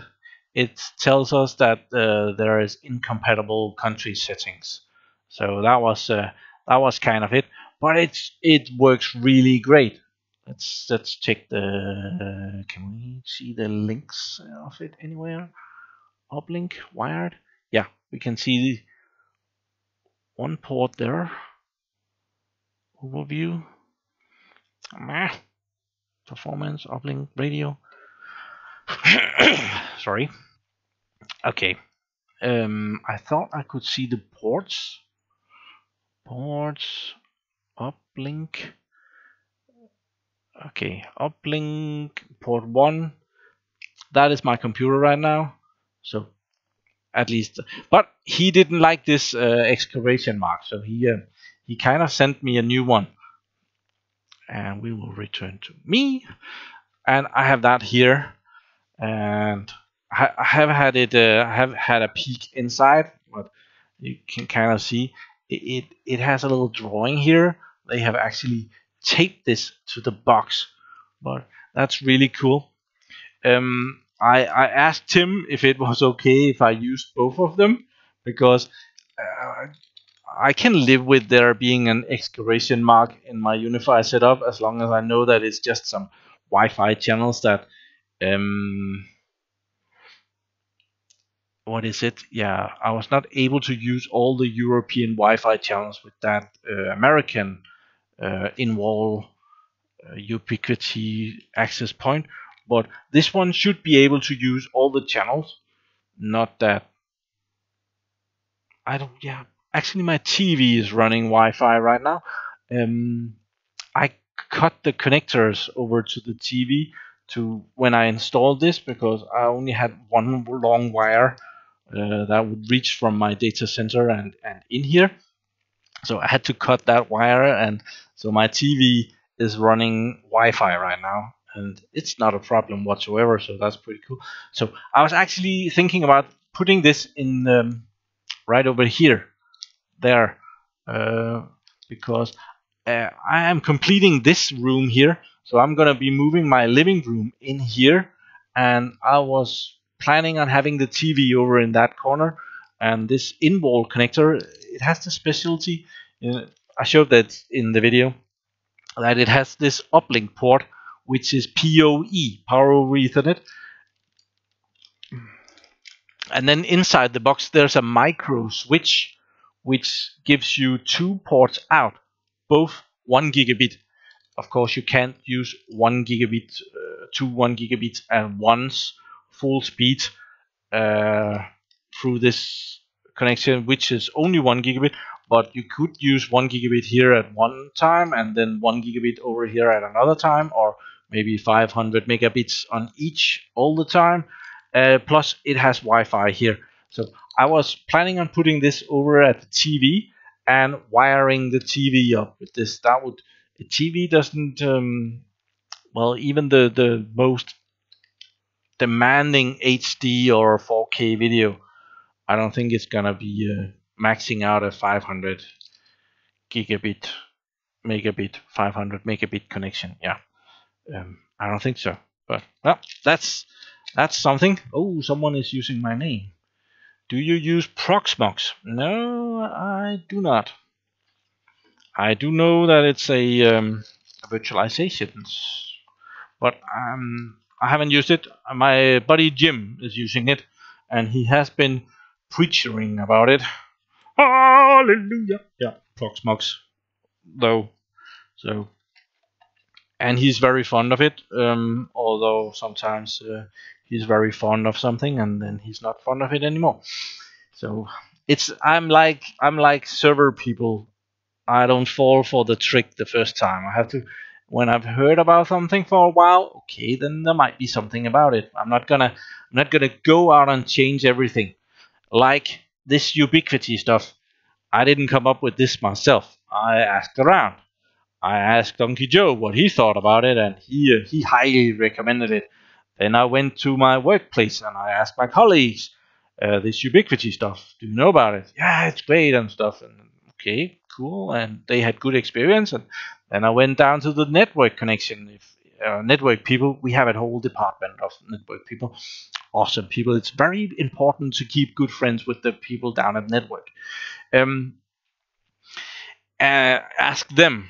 [SPEAKER 1] it tells us that there is incompatible country settings. So that was kind of it. But it works really great. Let's check the. Can we see the links of it anywhere? Uplink, wired. Yeah, we can see one port there. Overview. Performance, uplink, radio. Sorry. Okay. I thought I could see the ports. Ports, uplink. Okay, uplink, port 1. That is my computer right now. So at least, but he didn't like this excavation mark, so he kind of sent me a new one. And we will return to me, and I have that here, and I have had it. I have had a peek inside, but you can kind of see it has a little drawing here. They have actually taped this to the box, but that's really cool. I asked him if it was okay if I used both of them, because uh, I can live with there being an excavation mark in my Unify setup as long as I know that it's just some Wi-Fi channels that what is it? Yeah, I was not able to use all the European Wi-Fi channels with that American in-wall ubiquity access point, but this one should be able to use all the channels. Not that I don't. Yeah, actually, my TV is running Wi-Fi right now. I cut the connectors over to the TV to when I installed this, because I only had one long wire that would reach from my data center and in here. So I had to cut that wire, and so my TV is running Wi-Fi right now, and it's not a problem whatsoever. So that's pretty cool. So I was actually thinking about putting this in right over here, there, because I am completing this room here. So I'm gonna be moving my living room in here, and I was planning on having the TV over in that corner. And this in-wall connector, it has the specialty. I showed that in the video, that it has this uplink port, which is PoE, Power over Ethernet. And then inside the box, there's a micro switch, which gives you 2 ports out, both 1 gigabit. Of course, you can't use 1 gigabit to 1 gigabit at once, full speed through this connection, which is only 1 gigabit. But you could use 1 gigabit here at one time, and then 1 gigabit over here at another time, or maybe 500 megabits on each all the time. Plus, it has Wi-Fi here. So I was planning on putting this over at the TV and wiring the TV up with this. That would, the TV doesn't well, even the most demanding HD or 4K video, I don't think it's gonna be maxing out a 500 gigabit megabit 500 megabit connection. Yeah, I don't think so. But well, that's something. Oh, someone is using my name. Do you use Proxmox? No, I do not. I do know that it's a virtualization, but I haven't used it. My buddy Jim is using it, and he has been preaching about it. Hallelujah! Yeah, Proxmox, though. So, and he's very fond of it. Although sometimes he's very fond of something, and then he's not fond of it anymore. So it's I'm like server people. I don't fall for the trick the first time. I have to, when I've heard about something for a while, okay, then there might be something about it. I'm not gonna go out and change everything. Like this ubiquity stuff, I didn't come up with this myself. I asked around. I asked Donkey Joe what he thought about it, and he highly recommended it. Then I went to my workplace and I asked my colleagues, this ubiquity stuff. Do you know about it? Yeah, it's great and stuff. And okay, cool. And they had good experience. And then I went down to the network connection. If network people, we have a whole department of network people, awesome people. It's very important to keep good friends with the people down at network. Ask them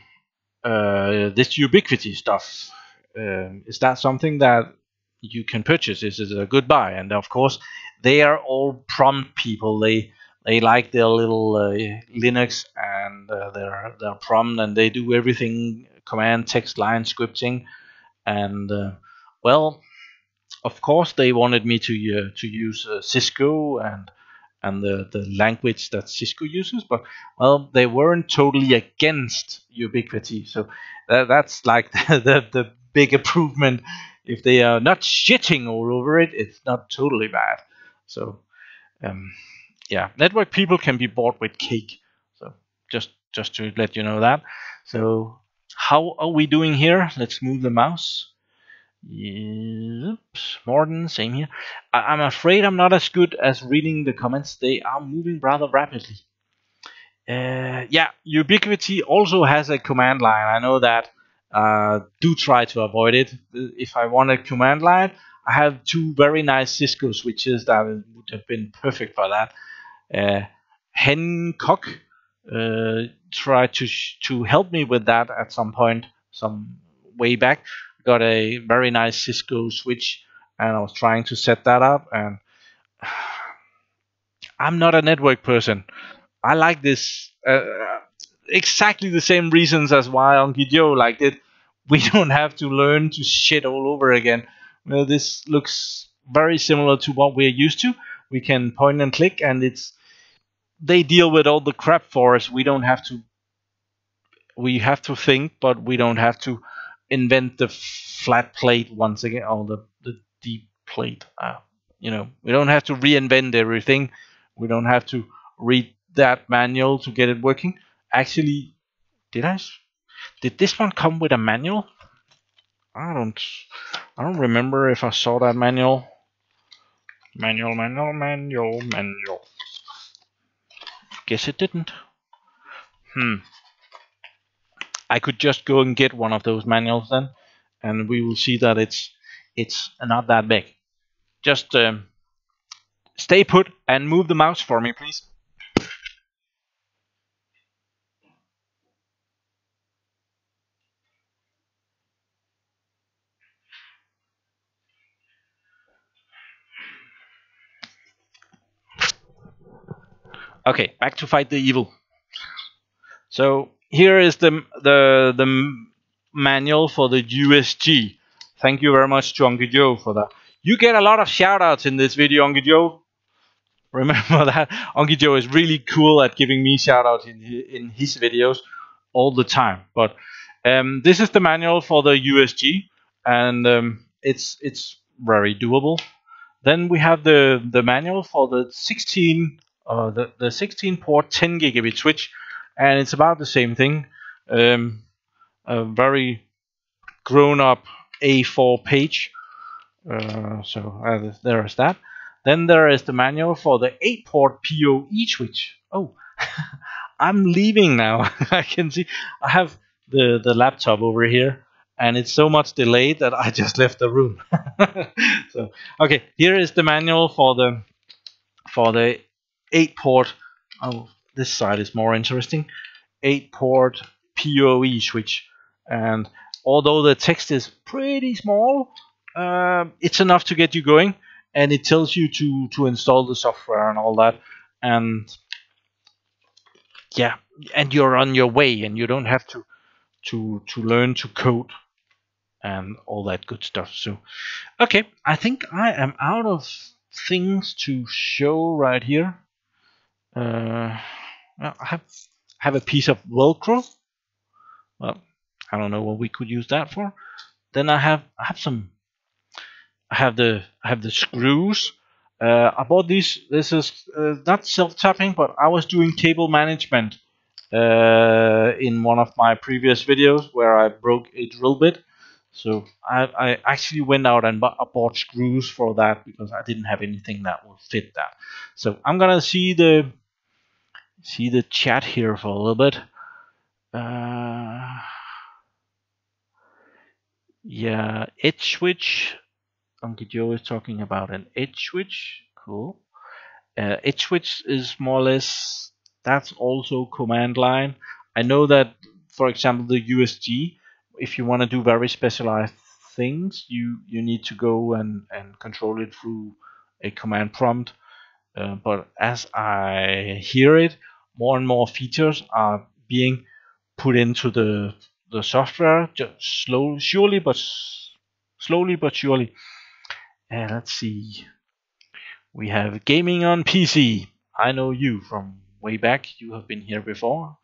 [SPEAKER 1] this ubiquity stuff. Is that something that you can purchase? Is it a good buy? And of course, they are all prompt people. They like their little Linux and their prompt, and they do everything command, text, line scripting. and well, of course they wanted me to use Cisco and the language that Cisco uses, but well, they weren't totally against Ubiquity, so that's like the big improvement. If they are not shitting all over it, it's not totally bad. So um, yeah, network people can be bought with cake. So just to let you know that. So how are we doing here? Let's move the mouse. Yep, Morton, same here. I'm afraid I'm not as good as reading the comments. They are moving rather rapidly. Yeah, Ubiquity also has a command line. I know that. Do try to avoid it. If I want a command line, I have two very nice Cisco switches that would have been perfect for that. Hancock tried to help me with that at some point, some way back. Got a very nice Cisco switch, and I was trying to set that up. And I'm not a network person. I like this exactly the same reasons as why Anki Joe liked it. We don't have to learn to shit all over again. Well, this looks very similar to what we're used to. We can point and click, and they deal with all the crap for us. We don't have to. We have to think, but we don't have to invent the flat plate once again, or the deep plate. We don't have to reinvent everything. We don't have to read that manual to get it working. Actually, did this one come with a manual? I don't remember if I saw that manual. Manual. Guess it didn't. I could just go and get one of those manuals then, and we will see that it's not that big. Just stay put and move the mouse for me, please. Okay, back to fight the evil. So here is the manual for the USG. Thank you very much to Uncle Joe for that. You get a lot of shoutouts in this video, Uncle Joe. Remember that Uncle Joe is really cool at giving me shoutouts in his videos all the time. But this is the manual for the USG, and it's very doable. Then we have the manual for the 16 port 10 gigabit switch, and it's about the same thing. A very grown up A4 page. So there is that. Then there is the manual for the 8 port PoE switch. Oh, I'm leaving now. I can see I have the laptop over here, and it's so much delayed that I just left the room. So okay, here is the manual for the 8 port. Oh, this side is more interesting. 8 port PoE switch, and although the text is pretty small, it's enough to get you going, and it tells you to install the software and all that, and yeah, and you're on your way, and you don't have to learn to code and all that good stuff. So okay, I think I am out of things to show right here. Well, I have a piece of Velcro. Well, I don't know what we could use that for. Then I have some. I have the screws. I bought these. This is not self-tapping, but I was doing cable management in one of my previous videos where I broke a drill bit. So I actually went out and bought screws for that because I didn't have anything that would fit that. So I'm gonna see the chat here for a little bit. Yeah, edge switch. Uncle Joe is talking about an edge switch. Cool. Edge switch is more or less, that's also command line. I know that, for example, the USG, if you want to do very specialized things, you need to go and control it through a command prompt. But as I hear it, more and more features are being put into the software, just surely but slowly but surely. Let's see. We have gaming on PC. I know you from way back. You have been here before.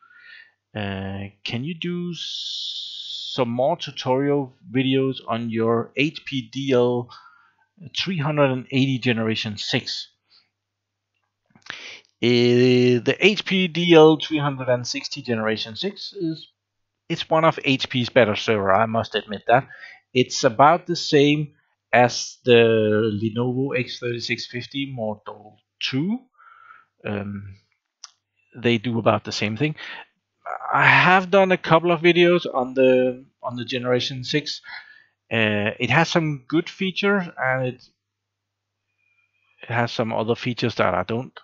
[SPEAKER 1] Can you do some more tutorial videos on your HP DL 380 Generation 6? The HP DL 360 Generation 6 it's one of HP's better server, I must admit that. It's about the same as the Lenovo X3650 Model 2. They do about the same thing. I have done a couple of videos on the Generation 6. It has some good features, and it has some other features that I don't.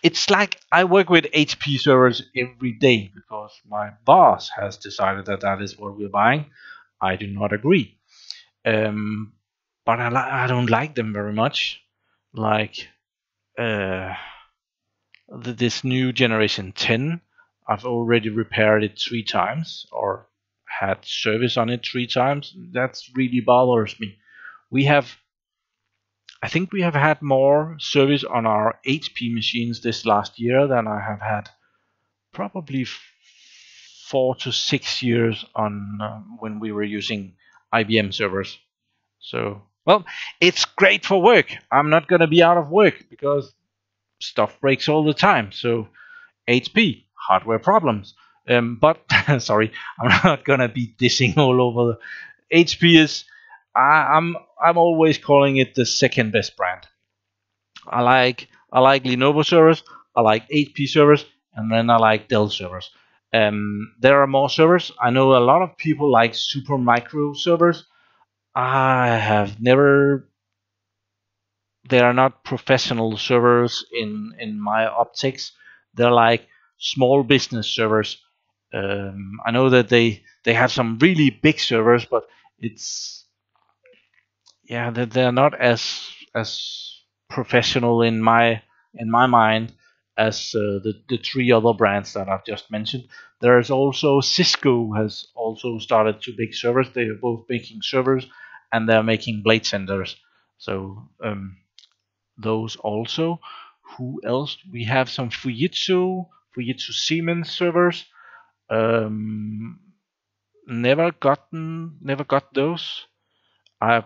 [SPEAKER 1] It's like I work with HP servers every day because my boss has decided that that is what we're buying. I do not agree, um, but I don't like them very much. Like uh, this new Generation 10, I've already repaired it 3 times or had service on it 3 times. That's really bothers me. We have I think we have had more service on our HP machines this last year than I have had probably 4 to 6 years on when we were using IBM servers. So, well, it's great for work. I'm not going to be out of work because stuff breaks all the time. So, HP, hardware problems. But, sorry, I'm not going to be dissing all over. HP is, I'm always calling it the second best brand. I like Lenovo servers, I like HP servers, and then I like Dell servers. There are more servers. I know a lot of people like super micro servers. I have never. They are not professional servers in my optics. They're like small business servers. I know that they have some really big servers, but it's yeah, they're not as professional in my mind as the three other brands that I've just mentioned. There's also Cisco has also started to make servers. They are both making servers and they're making blade centers. So those also. Who else? We have some Fujitsu Siemens servers. Um, never got those. I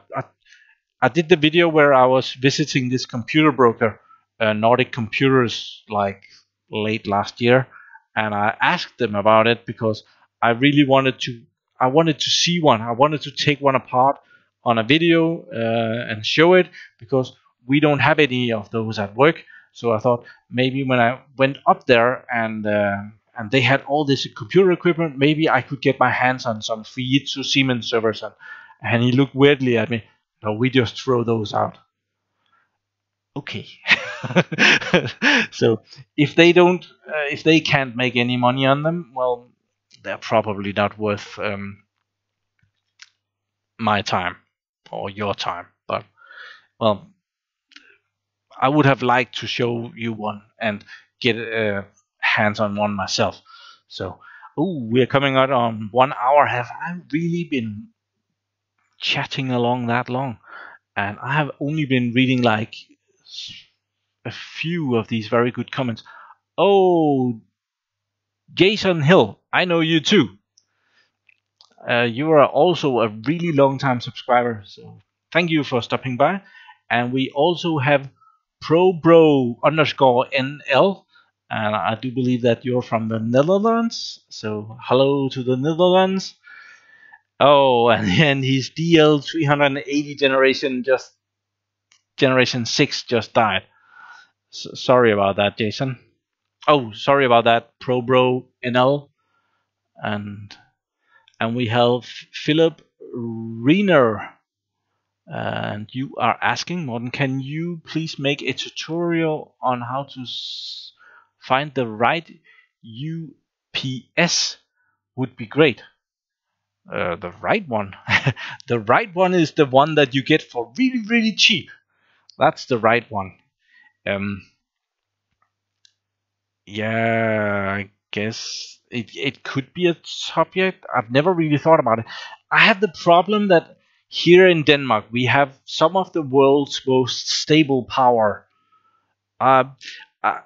[SPEAKER 1] I did the video where I was visiting this computer broker, Nordic Computers, like late last year, and I asked them about it because I really wanted to. I wanted to see one. I wanted to take one apart on a video and show it because we don't have any of those at work. So I thought maybe when I went up there and they had all this computer equipment, maybe I could get my hands on some Fujitsu Siemens servers. And he looked weirdly at me. No, we just throw those out. Okay. So if they can't make any money on them, well, they're probably not worth my time or your time. But well, I would have liked to show you one and get hands on one myself. So, oh, we're coming out on 1 hour. Have I really been chatting along that long? And I have only been reading like a few of these very good comments. Oh, Jason Hill, I know you too. You are also a really long time subscriber, so thank you for stopping by. And we also have probro_NL, and I do believe that you're from the Netherlands. So hello to the Netherlands. Oh, and his DL 380 generation 6 just died. Sorry about that, Jason. Oh, sorry about that, Probro NL, and we have Philip Reiner, and you are asking, Morten, can you please make a tutorial on how to find the right UPS? Would be great. The right one, the right one is the one that you get for really cheap. That's the right one. Yeah, I guess it could be a subject. I've never really thought about it. I have the problem that Here in Denmark, we have some of the world's most stable power. Uh, uh,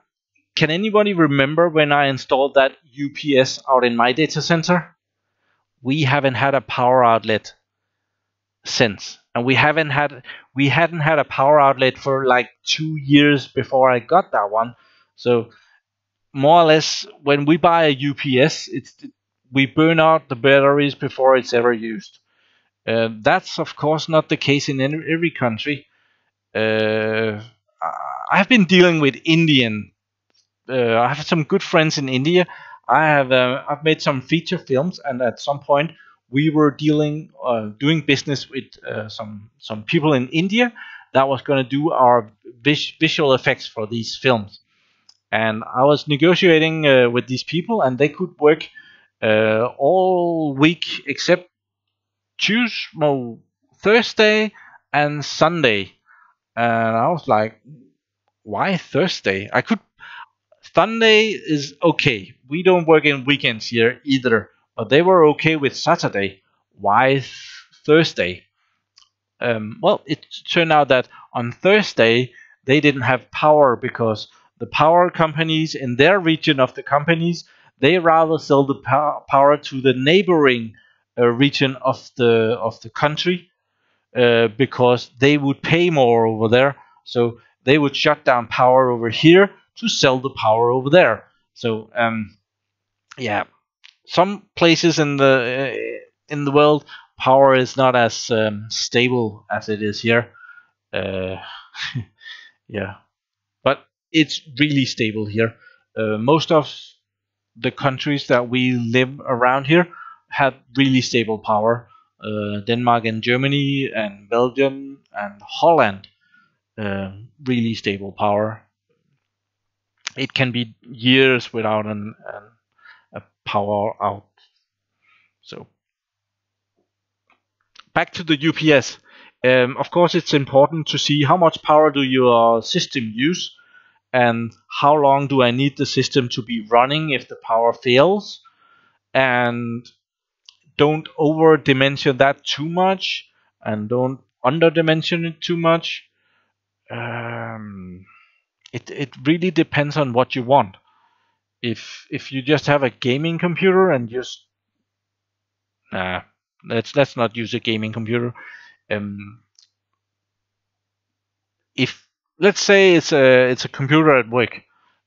[SPEAKER 1] can anybody remember when I installed that UPS out in my data center? We haven't had a power outlet since, and we hadn't had a power outlet for like 2 years before I got that one. So more or less, when we buy a UPS, we burn out the batteries before it's ever used. That's of course not the case in every country. Uh, I've been dealing with Indian. I have some good friends in India. I've made some feature films, and at some point we were doing business with some people in India that was going to do our visual effects for these films. And I was negotiating with these people, and they could work all week except Tuesday, no, Thursday, and Sunday. And I was like, why Thursday? I could. Sunday is okay. We don't work in weekends here either, but they were okay with Saturday. Why Thursday? Well, it turned out that on Thursday they didn't have power because the power companies in their region of the companies, they rather sell the power to the neighboring region of the country, because they would pay more over there. So they would shut down power over here to sell the power over there. So yeah, some places in the world, power is not as stable as it is here. Uh, yeah, but it's really stable here. Most of the countries that we live around here have really stable power. Denmark and Germany and Belgium and Holland, really stable power. It can be years without a power out. So back to the UPS. Of course, it's important to see how much power do your system use, and how long do I need the system to be running if the power fails. And don't over dimension that too much, and don't under dimension it too much. It really depends on what you want. If you just have a gaming computer and just let's not use a gaming computer. Um, if let's say it's a computer at work,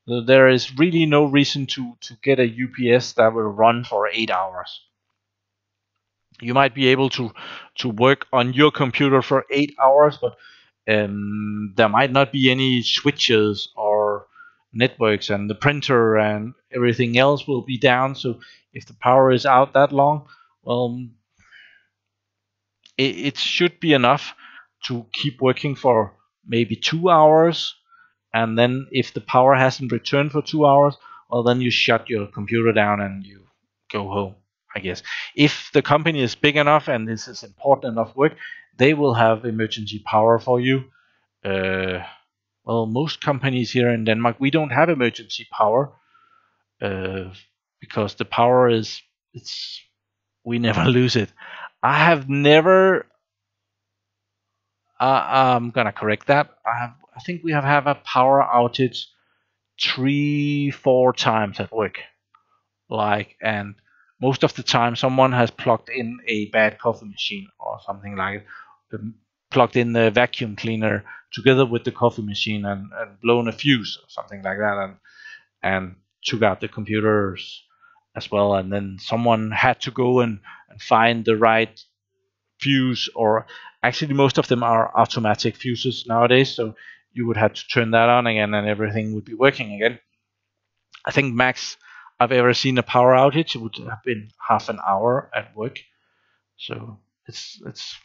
[SPEAKER 1] there is really no reason to get a UPS that will run for 8 hours. You might be able to work on your computer for 8 hours, but there might not be any switches or networks, and the printer and everything else will be down. So if the power is out that long, well, it should be enough to keep working for maybe 2 hours. And then if the power hasn't returned for 2 hours, well, then you shut your computer down and you go home, I guess. If the company is big enough and this is important enough work, they will have emergency power for you. Well, most companies here in Denmark, we don't have emergency power, because the power is, we never lose it. I have never. I'm gonna correct that. I think we have had a power outage 3, 4 times at work. And most of the time, someone has plugged in a bad coffee machine or something like it, plugged in the vacuum cleaner together with the coffee machine, and blown a fuse or something like that, and took out the computers as well. And then someone had to go and find the right fuse, or actually most of them are automatic fuses nowadays, so you would have to turn that on again and everything would be working again. I think max I've ever seen a power outage would have been half an hour at work. So it's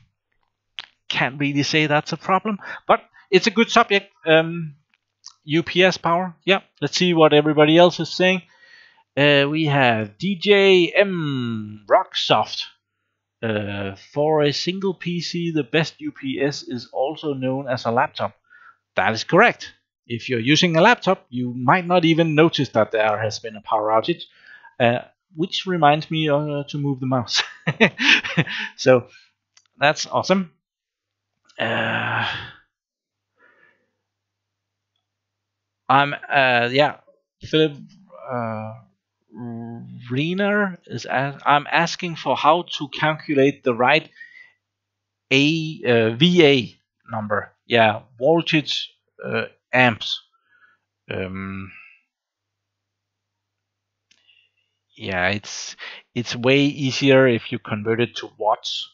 [SPEAKER 1] can't really say that's a problem, but it's a good subject. UPS power. Yeah, let's see what everybody else is saying. We have DJ M Rocksoft. For a single PC, the best UPS is also known as a laptop. That is correct. If you're using a laptop, you might not even notice that there has been a power outage, which reminds me to move the mouse. So That's awesome. Uh, yeah, Philip uh, Riener I'm asking for how to calculate the right VA number. Yeah, voltage amps. Um, yeah, it's way easier if you convert it to watts,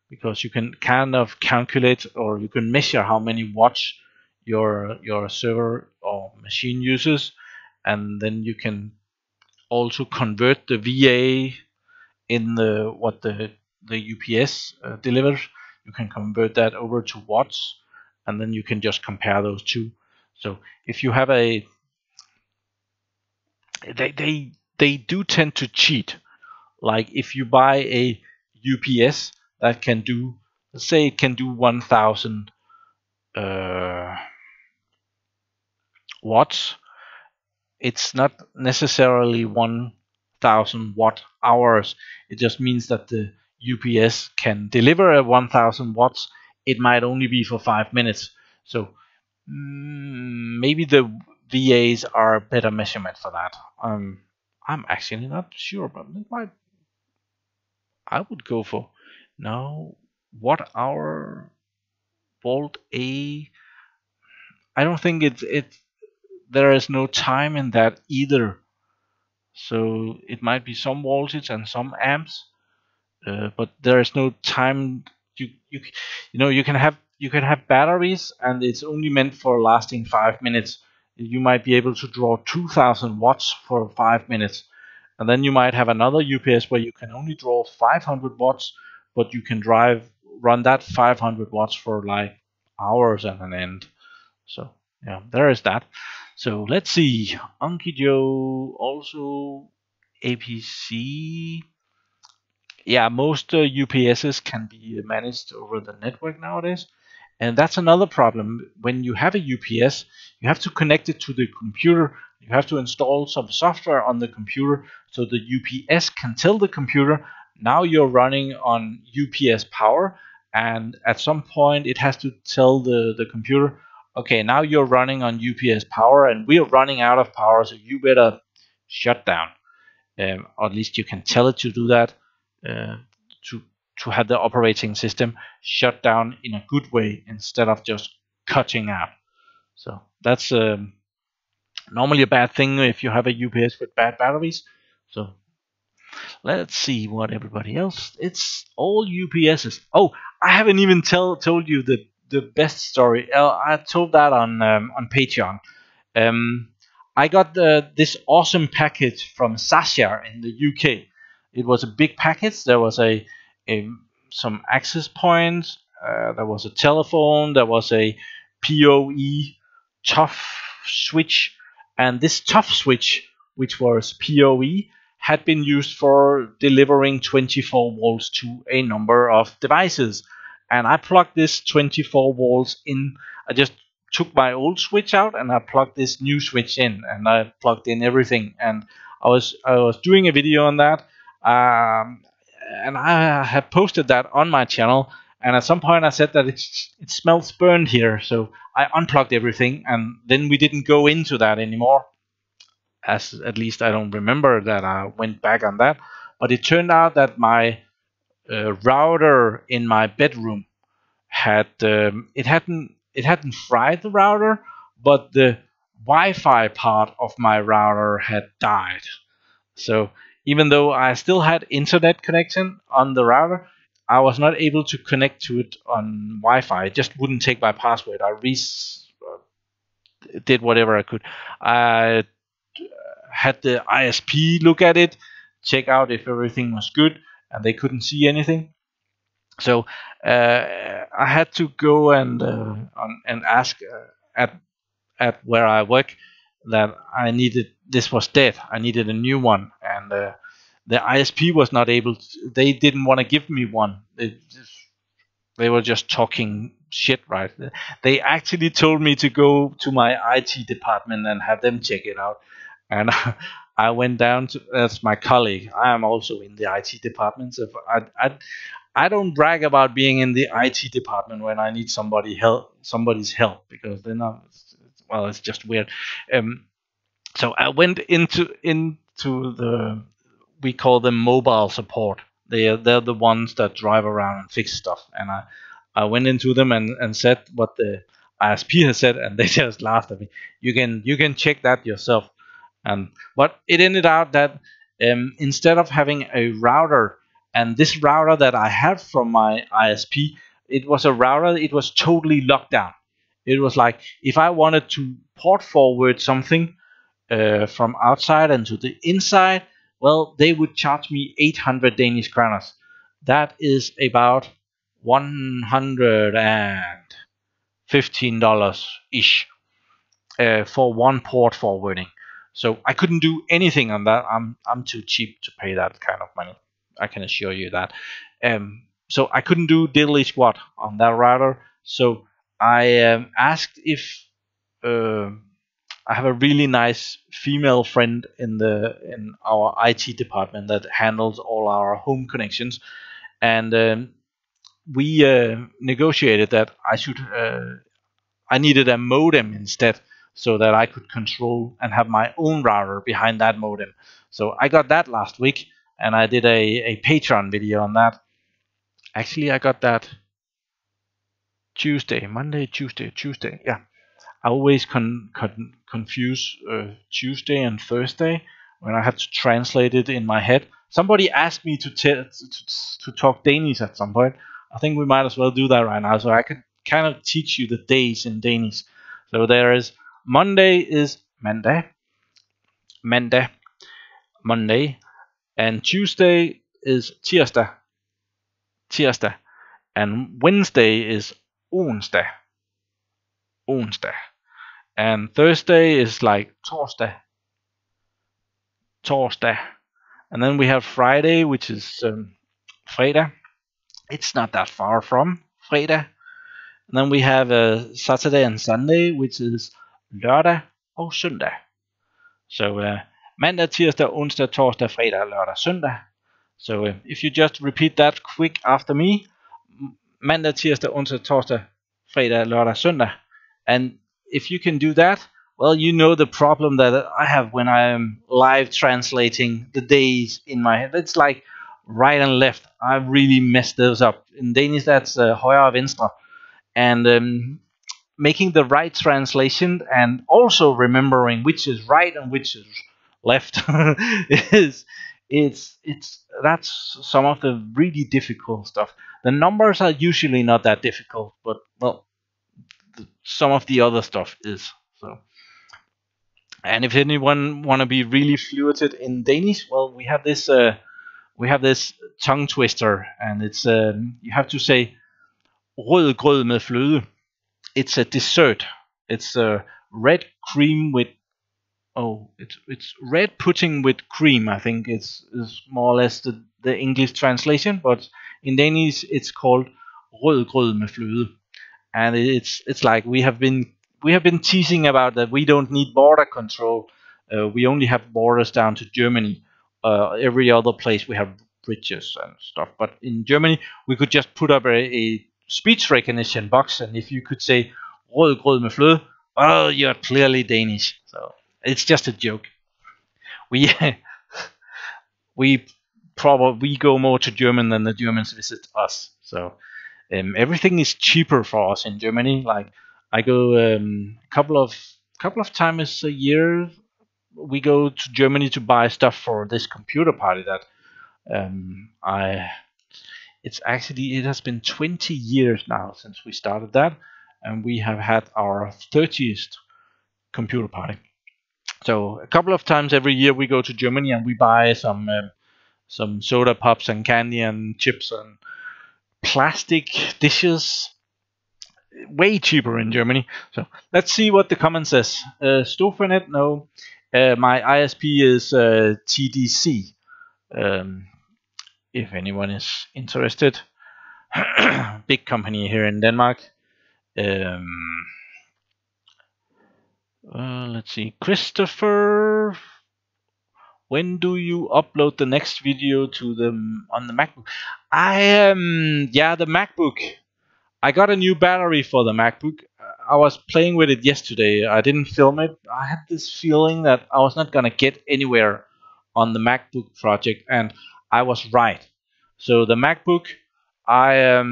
[SPEAKER 1] because you can kind of calculate, or you can measure how many watts your server or machine uses, and then you can also convert the VA in the UPS delivers. You can convert that over to watts, and then you can just compare those two. So if you have they do tend to cheat. Like if you buy a UPS that can do, let's say it can do 1,000 uh, watts, it's not necessarily 1,000 watt hours. It just means that the UPS can deliver a 1,000 watts. It might only be for 5 minutes. So maybe the VAs are a better measurement for that. I'm actually not sure, but it might. I would go for no watt hour volt A. I don't think it. There is no time in that either. So it might be some voltage and some amps, but there is no time. You you can have batteries, and it's only meant for lasting 5 minutes. You might be able to draw 2,000 watts for 5 minutes, and then you might have another UPS where you can only draw 500 watts, but you can run that 500 watts for like hours at an end. So yeah, there is that. So let's see. Anki Joe also APC. Yeah, most UPSs can be managed over the network nowadays. And that's another problem. When you have a UPS, you have to connect it to the computer. You have to install some software on the computer so the UPS can tell the computer, now you're running on UPS power. And at some point, it has to tell the computer, okay, now you're running on UPS power and we're running out of power, so you better shut down. Or at least you can tell it to do that, uh, to to have the operating system shut down in a good way instead of just cutting out. So that's normally a bad thing if you have a UPS with bad batteries. So let's see what everybody else. It's all UPSs. Oh, I haven't even told you the best story. I told that on Patreon. Um, I got this awesome package from Sasha in the UK. It was a big package. There was a some access points. There was a telephone. There was a PoE tough switch, and this tough switch, which was PoE, had been used for delivering 24 volts to a number of devices. And I plugged this 24 volts in. I just took my old switch out and I plugged this new switch in, and I plugged in everything. And I was doing a video on that, and I had posted that on my channel. And at some point I said that it smells burned here, so I unplugged everything, and then we didn't go into that anymore. As at least I don't remember that I went back on that. But it turned out that my router in my bedroom had it hadn't fried the router, but the Wi-Fi part of my router had died. So even though I still had internet connection on the router, I was not able to connect to it on Wi-Fi. It just wouldn't take my password. I did whatever I could. I had the ISP look at it, check out if everything was good, and they couldn't see anything. So I had to go and ask at where I work that I needed, this was dead. I needed a new one, and the ISP was not able. They didn't want to give me one. They were just talking shit, right? They actually told me to go to my IT department and have them check it out. And I went down to, as my colleague. I am also in the IT department, so I don't brag about being in the IT department when I need somebody's help, because then well, it's just weird. Um, so I went into the, we call them mobile support. They're the ones that drive around and fix stuff. And I went into them and said what the ISP has said, and they just laughed at me. You can check that yourself. But it ended out that instead of having a router, and this router that I have from my ISP, it was a router. It was totally locked down. It was like if I wanted to port forward something from outside and to the inside, well, they would charge me 800 Danish kroners. That is about $115 ish for one port forwarding. So I couldn't do anything on that. I'm too cheap to pay that kind of money. I can assure you that. So I couldn't do diddly squat on that router. So I asked if uh, I have a really nice female friend in our IT department that handles all our home connections, and we negotiated that I needed a modem instead, so that I could control and have my own router behind that modem. So I got that last week, and I did a Patreon video on that. Actually, I got that Monday, Tuesday. Yeah, I always confuse Tuesday and Thursday when I have to translate it in my head. Somebody asked me to talk Danish at some point. I think we might as well do that right now, so I could kind of teach you the days in Danish. So there is Monday is Monday, Monday, and Tuesday is tirsdag, and Wednesday is onsdag, and Thursday is like torsdag, and then we have Friday, which is fredag. It's not that far from fredag. And then we have Saturday and Sunday, which is lørdag og søndag. So mandag, tirsdag, onsdag, torsdag, fredag, lørdag, søndag. So if you just repeat that quick after me: mandag, tirsdag, onsdag, torsdag, fredag, lørdag, søndag. And if you can do that, well, you know the problem that I have when I am live translating the days in my head. It's like right and left. I really messed those up. In Danish, that's højre og venstre. And making the right translation and also remembering which is right and which is left is that's some of the really difficult stuff. The numbers are usually not that difficult, but well, some of the other stuff is. So, and if anyone want to be really fluent in Danish, well, we have this tongue twister, and it's you have to say rød grød med fløde. It's a dessert. It's a red cream with it's red pudding with cream. I think is more or less the English translation, but in Danish it's called rød grød med fløde. And it's like we have been teasing about that we don't need border control. We only have borders down to Germany. Every other place we have bridges and stuff. But in Germany, we could just put up a speech recognition box, and if you could say rød grød med fløde, well, you're clearly Danish. So it's just a joke. We we go more to German than the Germans visit us. So everything is cheaper for us in Germany. Like I go a couple of times a year. We go to Germany to buy stuff for this computer party that it has been 20 years now since we started that, and we have had our 30th computer party. So a couple of times every year we go to Germany and we buy some soda pops and candy and chips and plastic dishes. Way cheaper in Germany. So let's see what the comment says. Stofanet, no. My ISP is TDC. If anyone is interested. Big company here in Denmark. Let's see. Christopher When do you upload the next video to the on the MacBook? Yeah, the MacBook. I got a new battery for the MacBook. I was playing with it yesterday. I didn't film it. I had this feeling that I was not gonna get anywhere on the MacBook project, and I was right. So the MacBook, I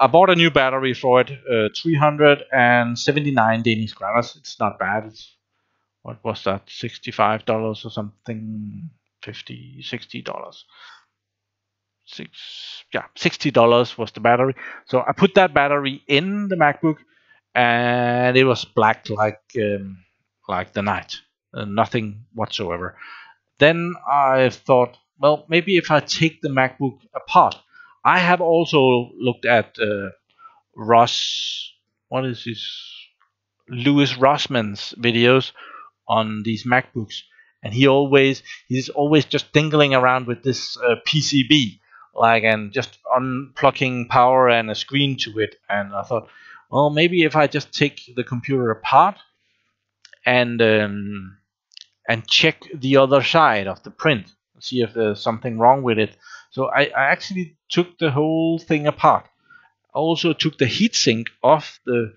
[SPEAKER 1] bought a new battery for it, 379 Danish kroner. It's not bad. It's, what was that? $65 or something? 50, $60. $60 was the battery. So I put that battery in the MacBook, and it was black like the night, nothing whatsoever. Then I thought, well, maybe if I take the MacBook apart. I have also looked at Ross. What is his? Louis Rossman's videos on these MacBooks, and he's always just dingling around with this PCB, like, and just unplugging power and a screen to it. And I thought, well, maybe if I just take the computer apart and check the other side of the print, see if there's something wrong with it. So I actually took the whole thing apart. I also took the heatsink off the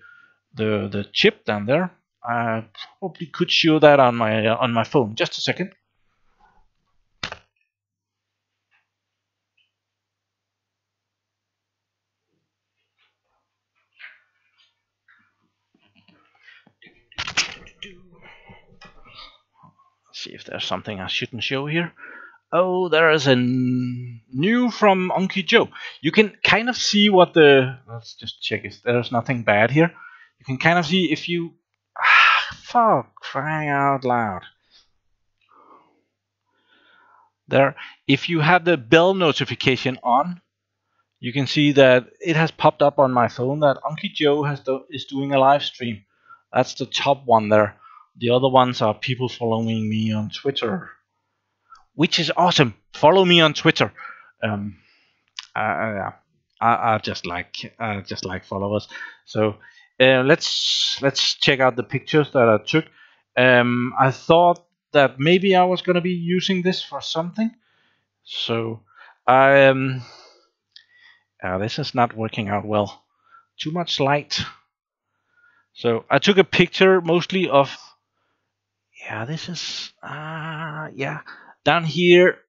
[SPEAKER 1] chip down there. I probably could show that on my phone. Just a second. Let's see if there's something I shouldn't show here. Oh, there is a new from Unky Joe. You can kind of see what the. Let's just check if there's nothing bad here. You can kind of see if you. For crying out loud. There, if you have the bell notification on, you can see that it has popped up on my phone that Unky Joe is doing a live stream. That's the top one there. The other ones are people following me on Twitter, which is awesome. Follow me on Twitter. I just like followers. So let's check out the pictures that I took. I thought that maybe I was gonna be using this for something. So I this is not working out well. Too much light. So I took a picture mostly of. Yeah, this is yeah, down here.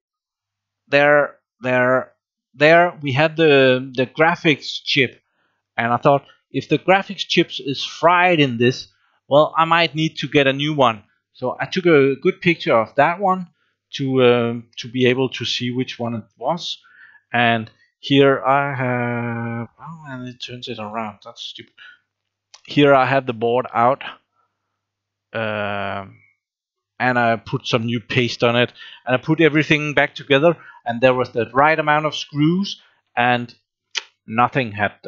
[SPEAKER 1] There we had the graphics chip, and I thought if the graphics chips is fried in this, well, I might need to get a new one. So I took a good picture of that one to be able to see which one it was. And here I have. Oh, and it turns it around. That's stupid. Here I have the board out. And I put some new paste on it, and I put everything back together, and there was the right amount of screws, and nothing had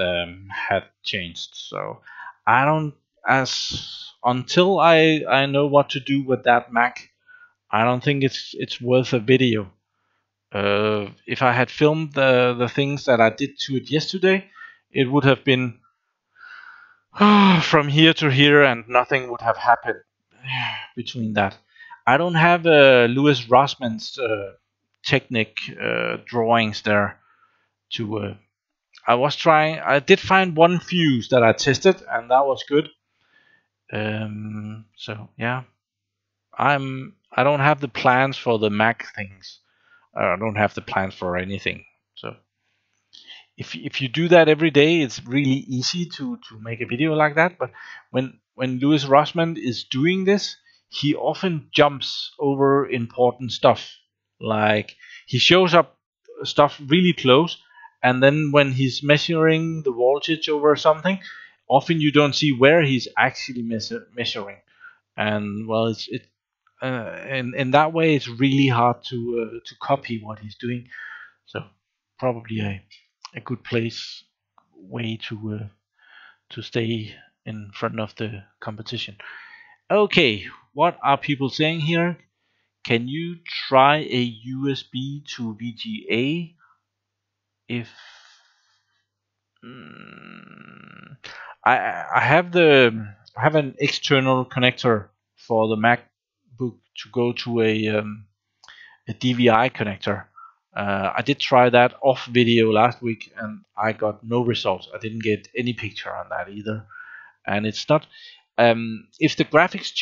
[SPEAKER 1] changed. So I don't as until I know what to do with that Mac, I don't think it's worth a video. If I had filmed the things that I did to it yesterday, it would have been from here to here, and nothing would have happened between that. I don't have Louis Rossman's technique drawings there to. I was trying. I did find one fuse that I tested, and that was good. So yeah, I don't have the plans for the Mac things. I don't have the plans for anything. So if you do that every day, it's really easy to make a video like that. But when Louis Rossmann is doing this, he often jumps over important stuff. Like he shows up stuff really close, and then when he's measuring the voltage over something, often you don't see where he's actually measuring. And well, in that way, it's really hard to copy what he's doing. So probably a good way to stay in front of the competition. Okay, what are people saying here? Can you try a USB to VGA if I have an external connector for the MacBook to go to a DVI connector. I did try that off video last week and I got no results. I didn't get any picture on that either. And it's not if the graphics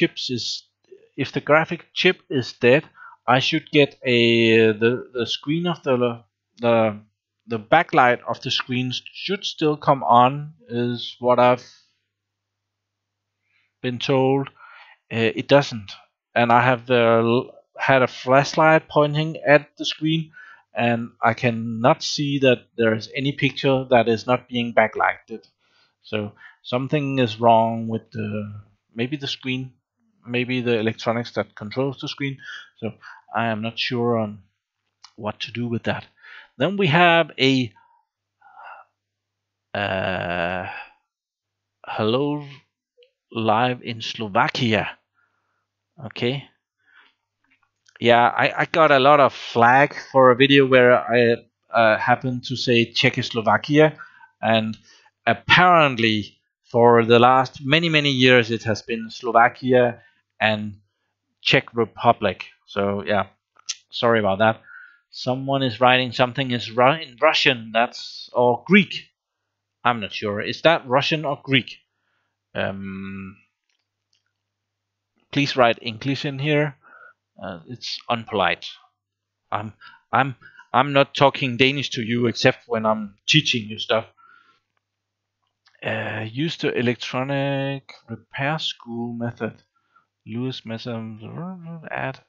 [SPEAKER 1] chip is dead, I should get the screen of the backlight of the screen should still come on, is what I've been told. It doesn't, and I have had a flashlight pointing at the screen, and I cannot see that there is any picture that is not being backlighted. So something is wrong with maybe the screen, maybe the electronics that controls the screen. So I am not sure on what to do with that. Then we have a hello live in Slovakia. Okay. Yeah, I got a lot of flag for a video where I happened to say Czechoslovakia, and apparently for the last many years it has been Slovakia and Czech Republic. So yeah, sorry about that. Someone is writing something is in Russian. That's or Greek. I'm not sure. Is that Russian or Greek? Please write English in here. It's unpolite. I'm I'm I'm not talking Danish to you except when I'm teaching you stuff. Use the electronic repair school method. Lewis method. Add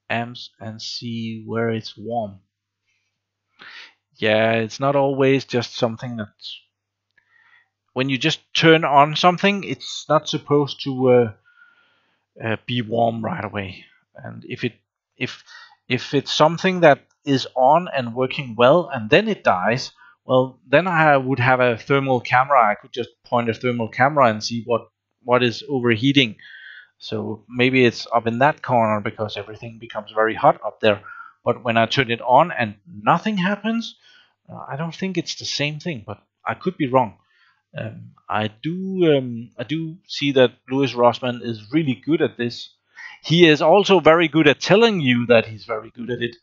[SPEAKER 1] amps and see where it's warm. Yeah, it's not always just something that's when you just turn on something, it's not supposed to be warm right away. And if it's something that is on and working well and then it dies, well, then I would have a thermal camera. I could just point a thermal camera and see what is overheating. So maybe it's up in that corner because everything becomes very hot up there. But when I turn it on and nothing happens, I don't think it's the same thing. But I could be wrong. I do see that Louis Rossmann is really good at this. He is also very good at telling you that he's very good at it.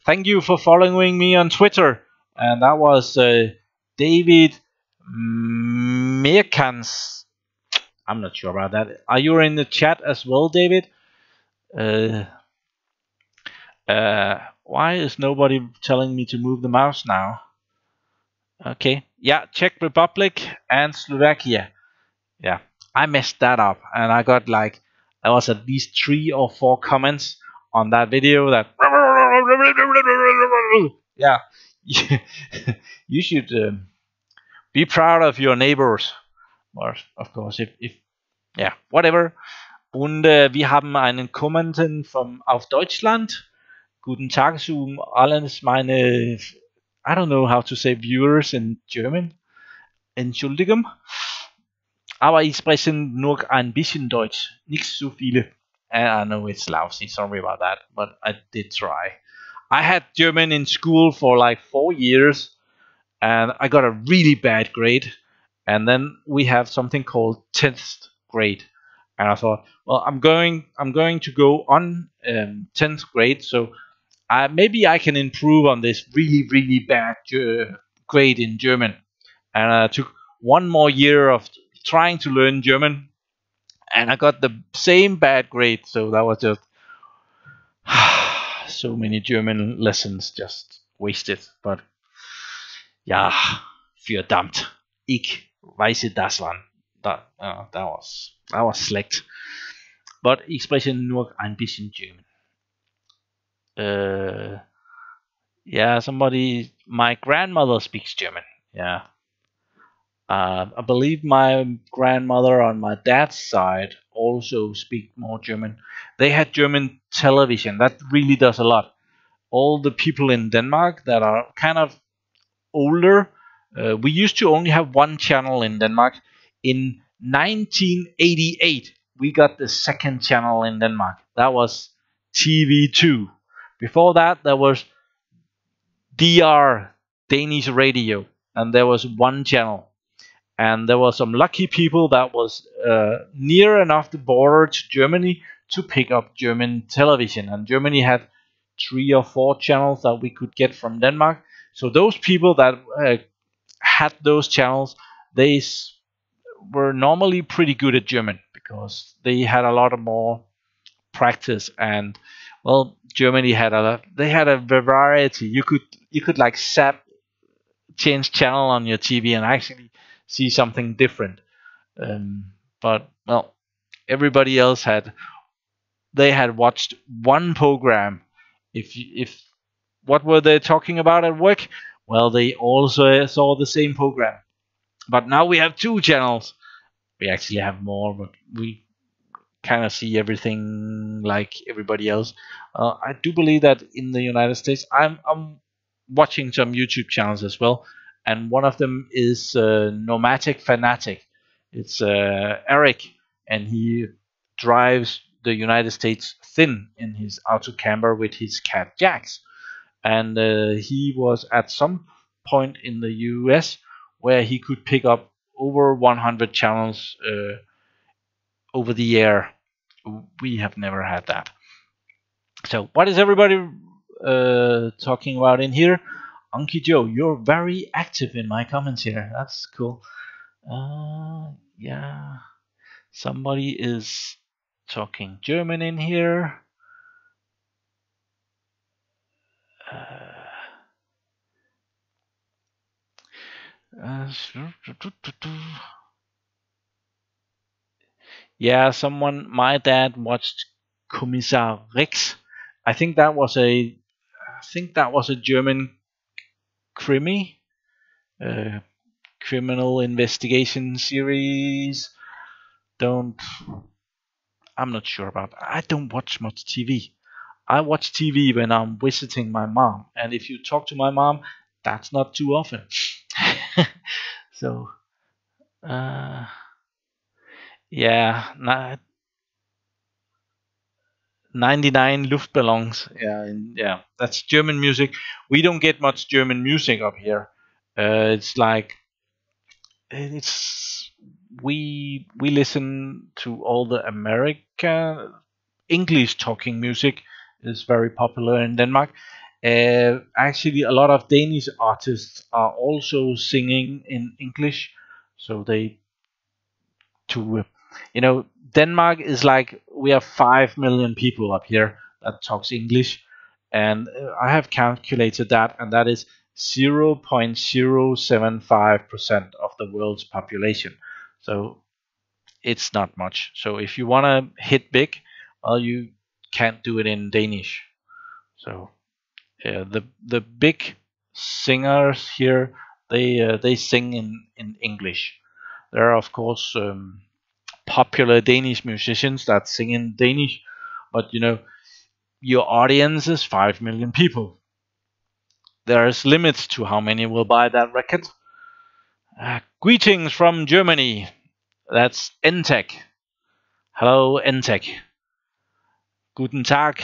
[SPEAKER 1] Thank you for following me on Twitter, and that was David Meerkans. I'm not sure about that. Are you in the chat as well, David? Why is nobody telling me to move the mouse now? Okay, yeah, Czech Republic and Slovakia. Yeah, I messed that up, and I got like there was at least 3 or 4 comments on that video that yeah, you should be proud of your neighbors. But of course, if yeah, whatever. Und wir haben einen Commenten from auf Deutschland. Guten Tag zu allen meine, I don't know how to say viewers in German. Entschuldigung. Aber ich spreche nur ein bisschen Deutsch. Nicht so viele. And I know it's lousy, sorry about that, but I did try. I had German in school for like 4 years, and I got a really bad grade. And then we have something called 10th grade. And I thought, well, I'm going to go on 10th grade, so maybe I can improve on this really bad grade in German. And I took 1 more year of trying to learn German, and I got the same bad grade. So that was just so many German lessons just wasted. But ja, verdammt, ich weiß das Land. That was schlecht. But ich spreche nur ein bisschen German. Yeah, my grandmother speaks German. Yeah. I believe my grandmother on my dad's side also speak more German. They had German television. That really does a lot. All the people in Denmark that are kind of older, we used to only have 1 channel in Denmark. In 1988, we got the 2nd channel in Denmark. That was TV2. Before that, there was DR, Danish radio, and there was 1 channel. And there were some lucky people that was near enough the border to Germany to pick up German television. And Germany had 3 or 4 channels that we could get from Denmark. So those people that had those channels, they were normally pretty good at German because they had a lot of more practice. And well, Germany had they had a variety. You could like change channel on your TV and actually see something different. But well, everybody else had watched one program. If what were they talking about at work? Well, they also saw the same program. But now we have 2 channels. We actually have more, but we kind of see everything like everybody else. I do believe that in the United States, I'm watching some YouTube channels as well, and one of them is Nomadic Fanatic. It's Eric, and he drives the United States thin in his auto camper with his cat Jax, and he was at some point in the US where he could pick up over 100 channels over the air. We have never had that. So what is everybody talking about in here? Unky Joe, you're very active in my comments here. That's cool. Yeah, somebody is talking German in here. Yeah, my dad watched Kommissar Rex. I think that was a German crimi, uh, criminal investigation series. I'm not sure about that. I don't watch much TV. I watch TV when I'm visiting my mom, and if you talk to my mom, that's not too often. So, yeah, 99 Luftballons. Yeah, that's German music. We don't get much German music up here. It's like it's we listen to all the American English talking music is very popular in Denmark. Actually, a lot of Danish artists are also singing in English, so they to Denmark is like we have 5 million people up here that talks English, and I have calculated that, and that is 0.075% of the world's population. So it's not much. So if you want to hit big, well, you can't do it in Danish. So the big singers here, they sing in English. There are of course popular Danish musicians that sing in Danish, but your audience is 5 million people. There's limits to how many will buy that record. Greetings from Germany. That's Entech. Hello, Entech. Guten Tag.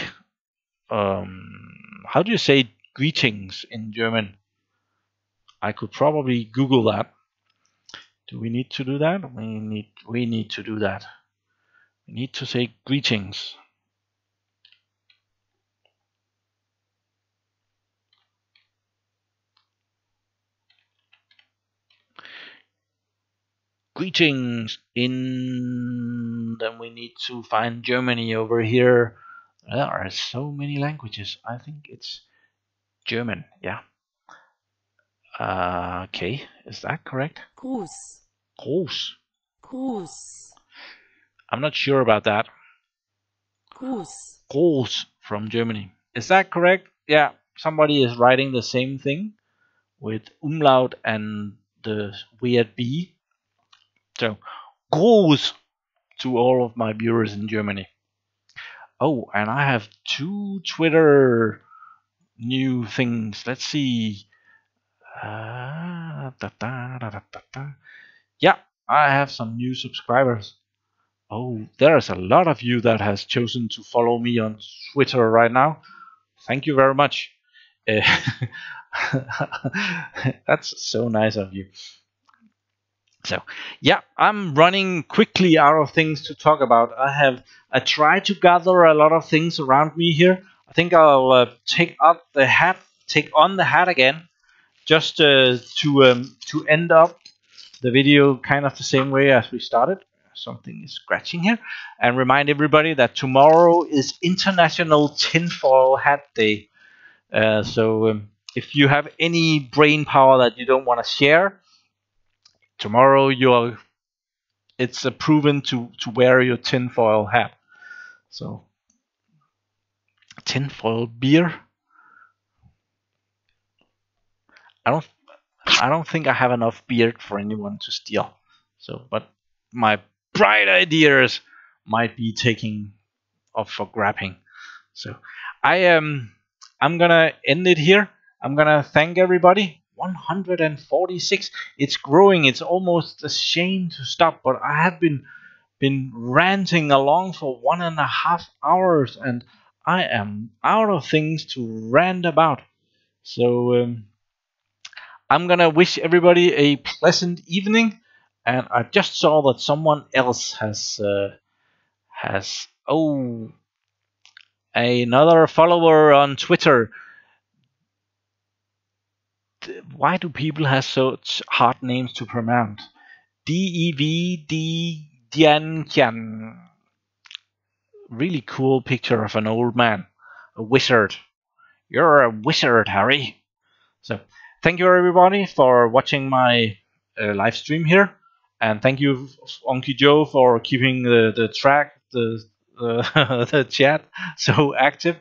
[SPEAKER 1] How do you say greetings in German? I could probably Google that. Do we need to do that? We need to do that. We need to say greetings. Greetings in. Then we need to find Germany over here. There are so many languages. I think it's German. Yeah. Okay. Is that correct?
[SPEAKER 2] Gruß.
[SPEAKER 1] Groß.
[SPEAKER 2] Gruß.
[SPEAKER 1] I'm not sure about that.
[SPEAKER 2] Gruß.
[SPEAKER 1] Groß from Germany. Is that correct? Yeah. Somebody is writing the same thing with umlaut and the weird B. So, Gruß to all of my viewers in Germany. Oh, and I have 2 Twitter new things. Let's see. Yeah, I have some new subscribers. Oh, there's a lot of you that has chosen to follow me on Twitter right now. Thank you very much. That's so nice of you. So yeah, I'm running quickly out of things to talk about. I tried to gather a lot of things around me here. I think I'll take on the hat again, just to end up the video kind of the same way as we started. Something is scratching here, and remind everybody that tomorrow is International Tinfoil Hat Day. So if you have any brain power that you don't want to share, tomorrow it's proven to wear your tinfoil hat. So tinfoil beer. I don't I don't think I have enough beard for anyone to steal. So, but my bright ideas might be taking off for grabbing. So I'm gonna end it here. I'm gonna thank everybody. 146. It's growing. It's almost a shame to stop, but I have been ranting along for 1.5 hours, and I am out of things to rant about. So I'm gonna wish everybody a pleasant evening. And I just saw that someone else has another follower on Twitter. Why do people have such hard names to pronounce? DEV Dian Kian. Really cool picture of an old man, a wizard. You're a wizard, Harry. So, thank you everybody for watching my live stream here, and thank you, Onky Joe, for keeping the chat so active.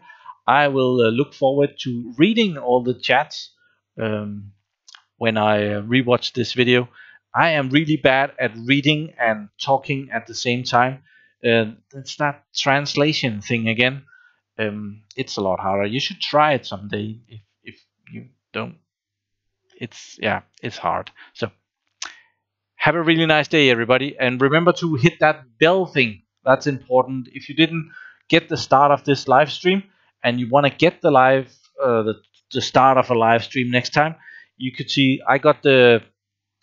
[SPEAKER 1] I will look forward to reading all the chats um, when I rewatch this video. I am really bad at reading and talking at the same time. It's that translation thing again. It's a lot harder. You should try it someday if you don't. It's hard. So have a really nice day, everybody, and remember to hit that bell thing. That's important. If you didn't get the start of this live stream and you want to get the start of a live stream next time, you could see I got the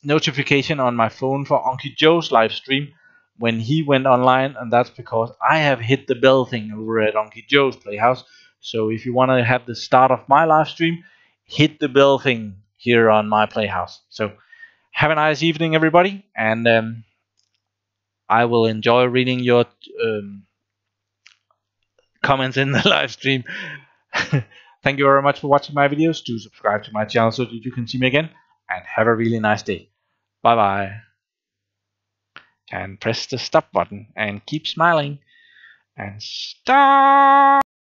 [SPEAKER 1] notification on my phone for Onky Joe's live stream when he went online, and that's because I have hit the bell thing over at Onky Joe's Playhouse. So if you want to have the start of my live stream, hit the bell thing here on my Playhouse. So have a nice evening, everybody, and I will enjoy reading your comments in the live stream. Thank you very much for watching my videos. Do subscribe to my channel so that you can see me again, and have a really nice day. Bye bye. And press the stop button and keep smiling and stop.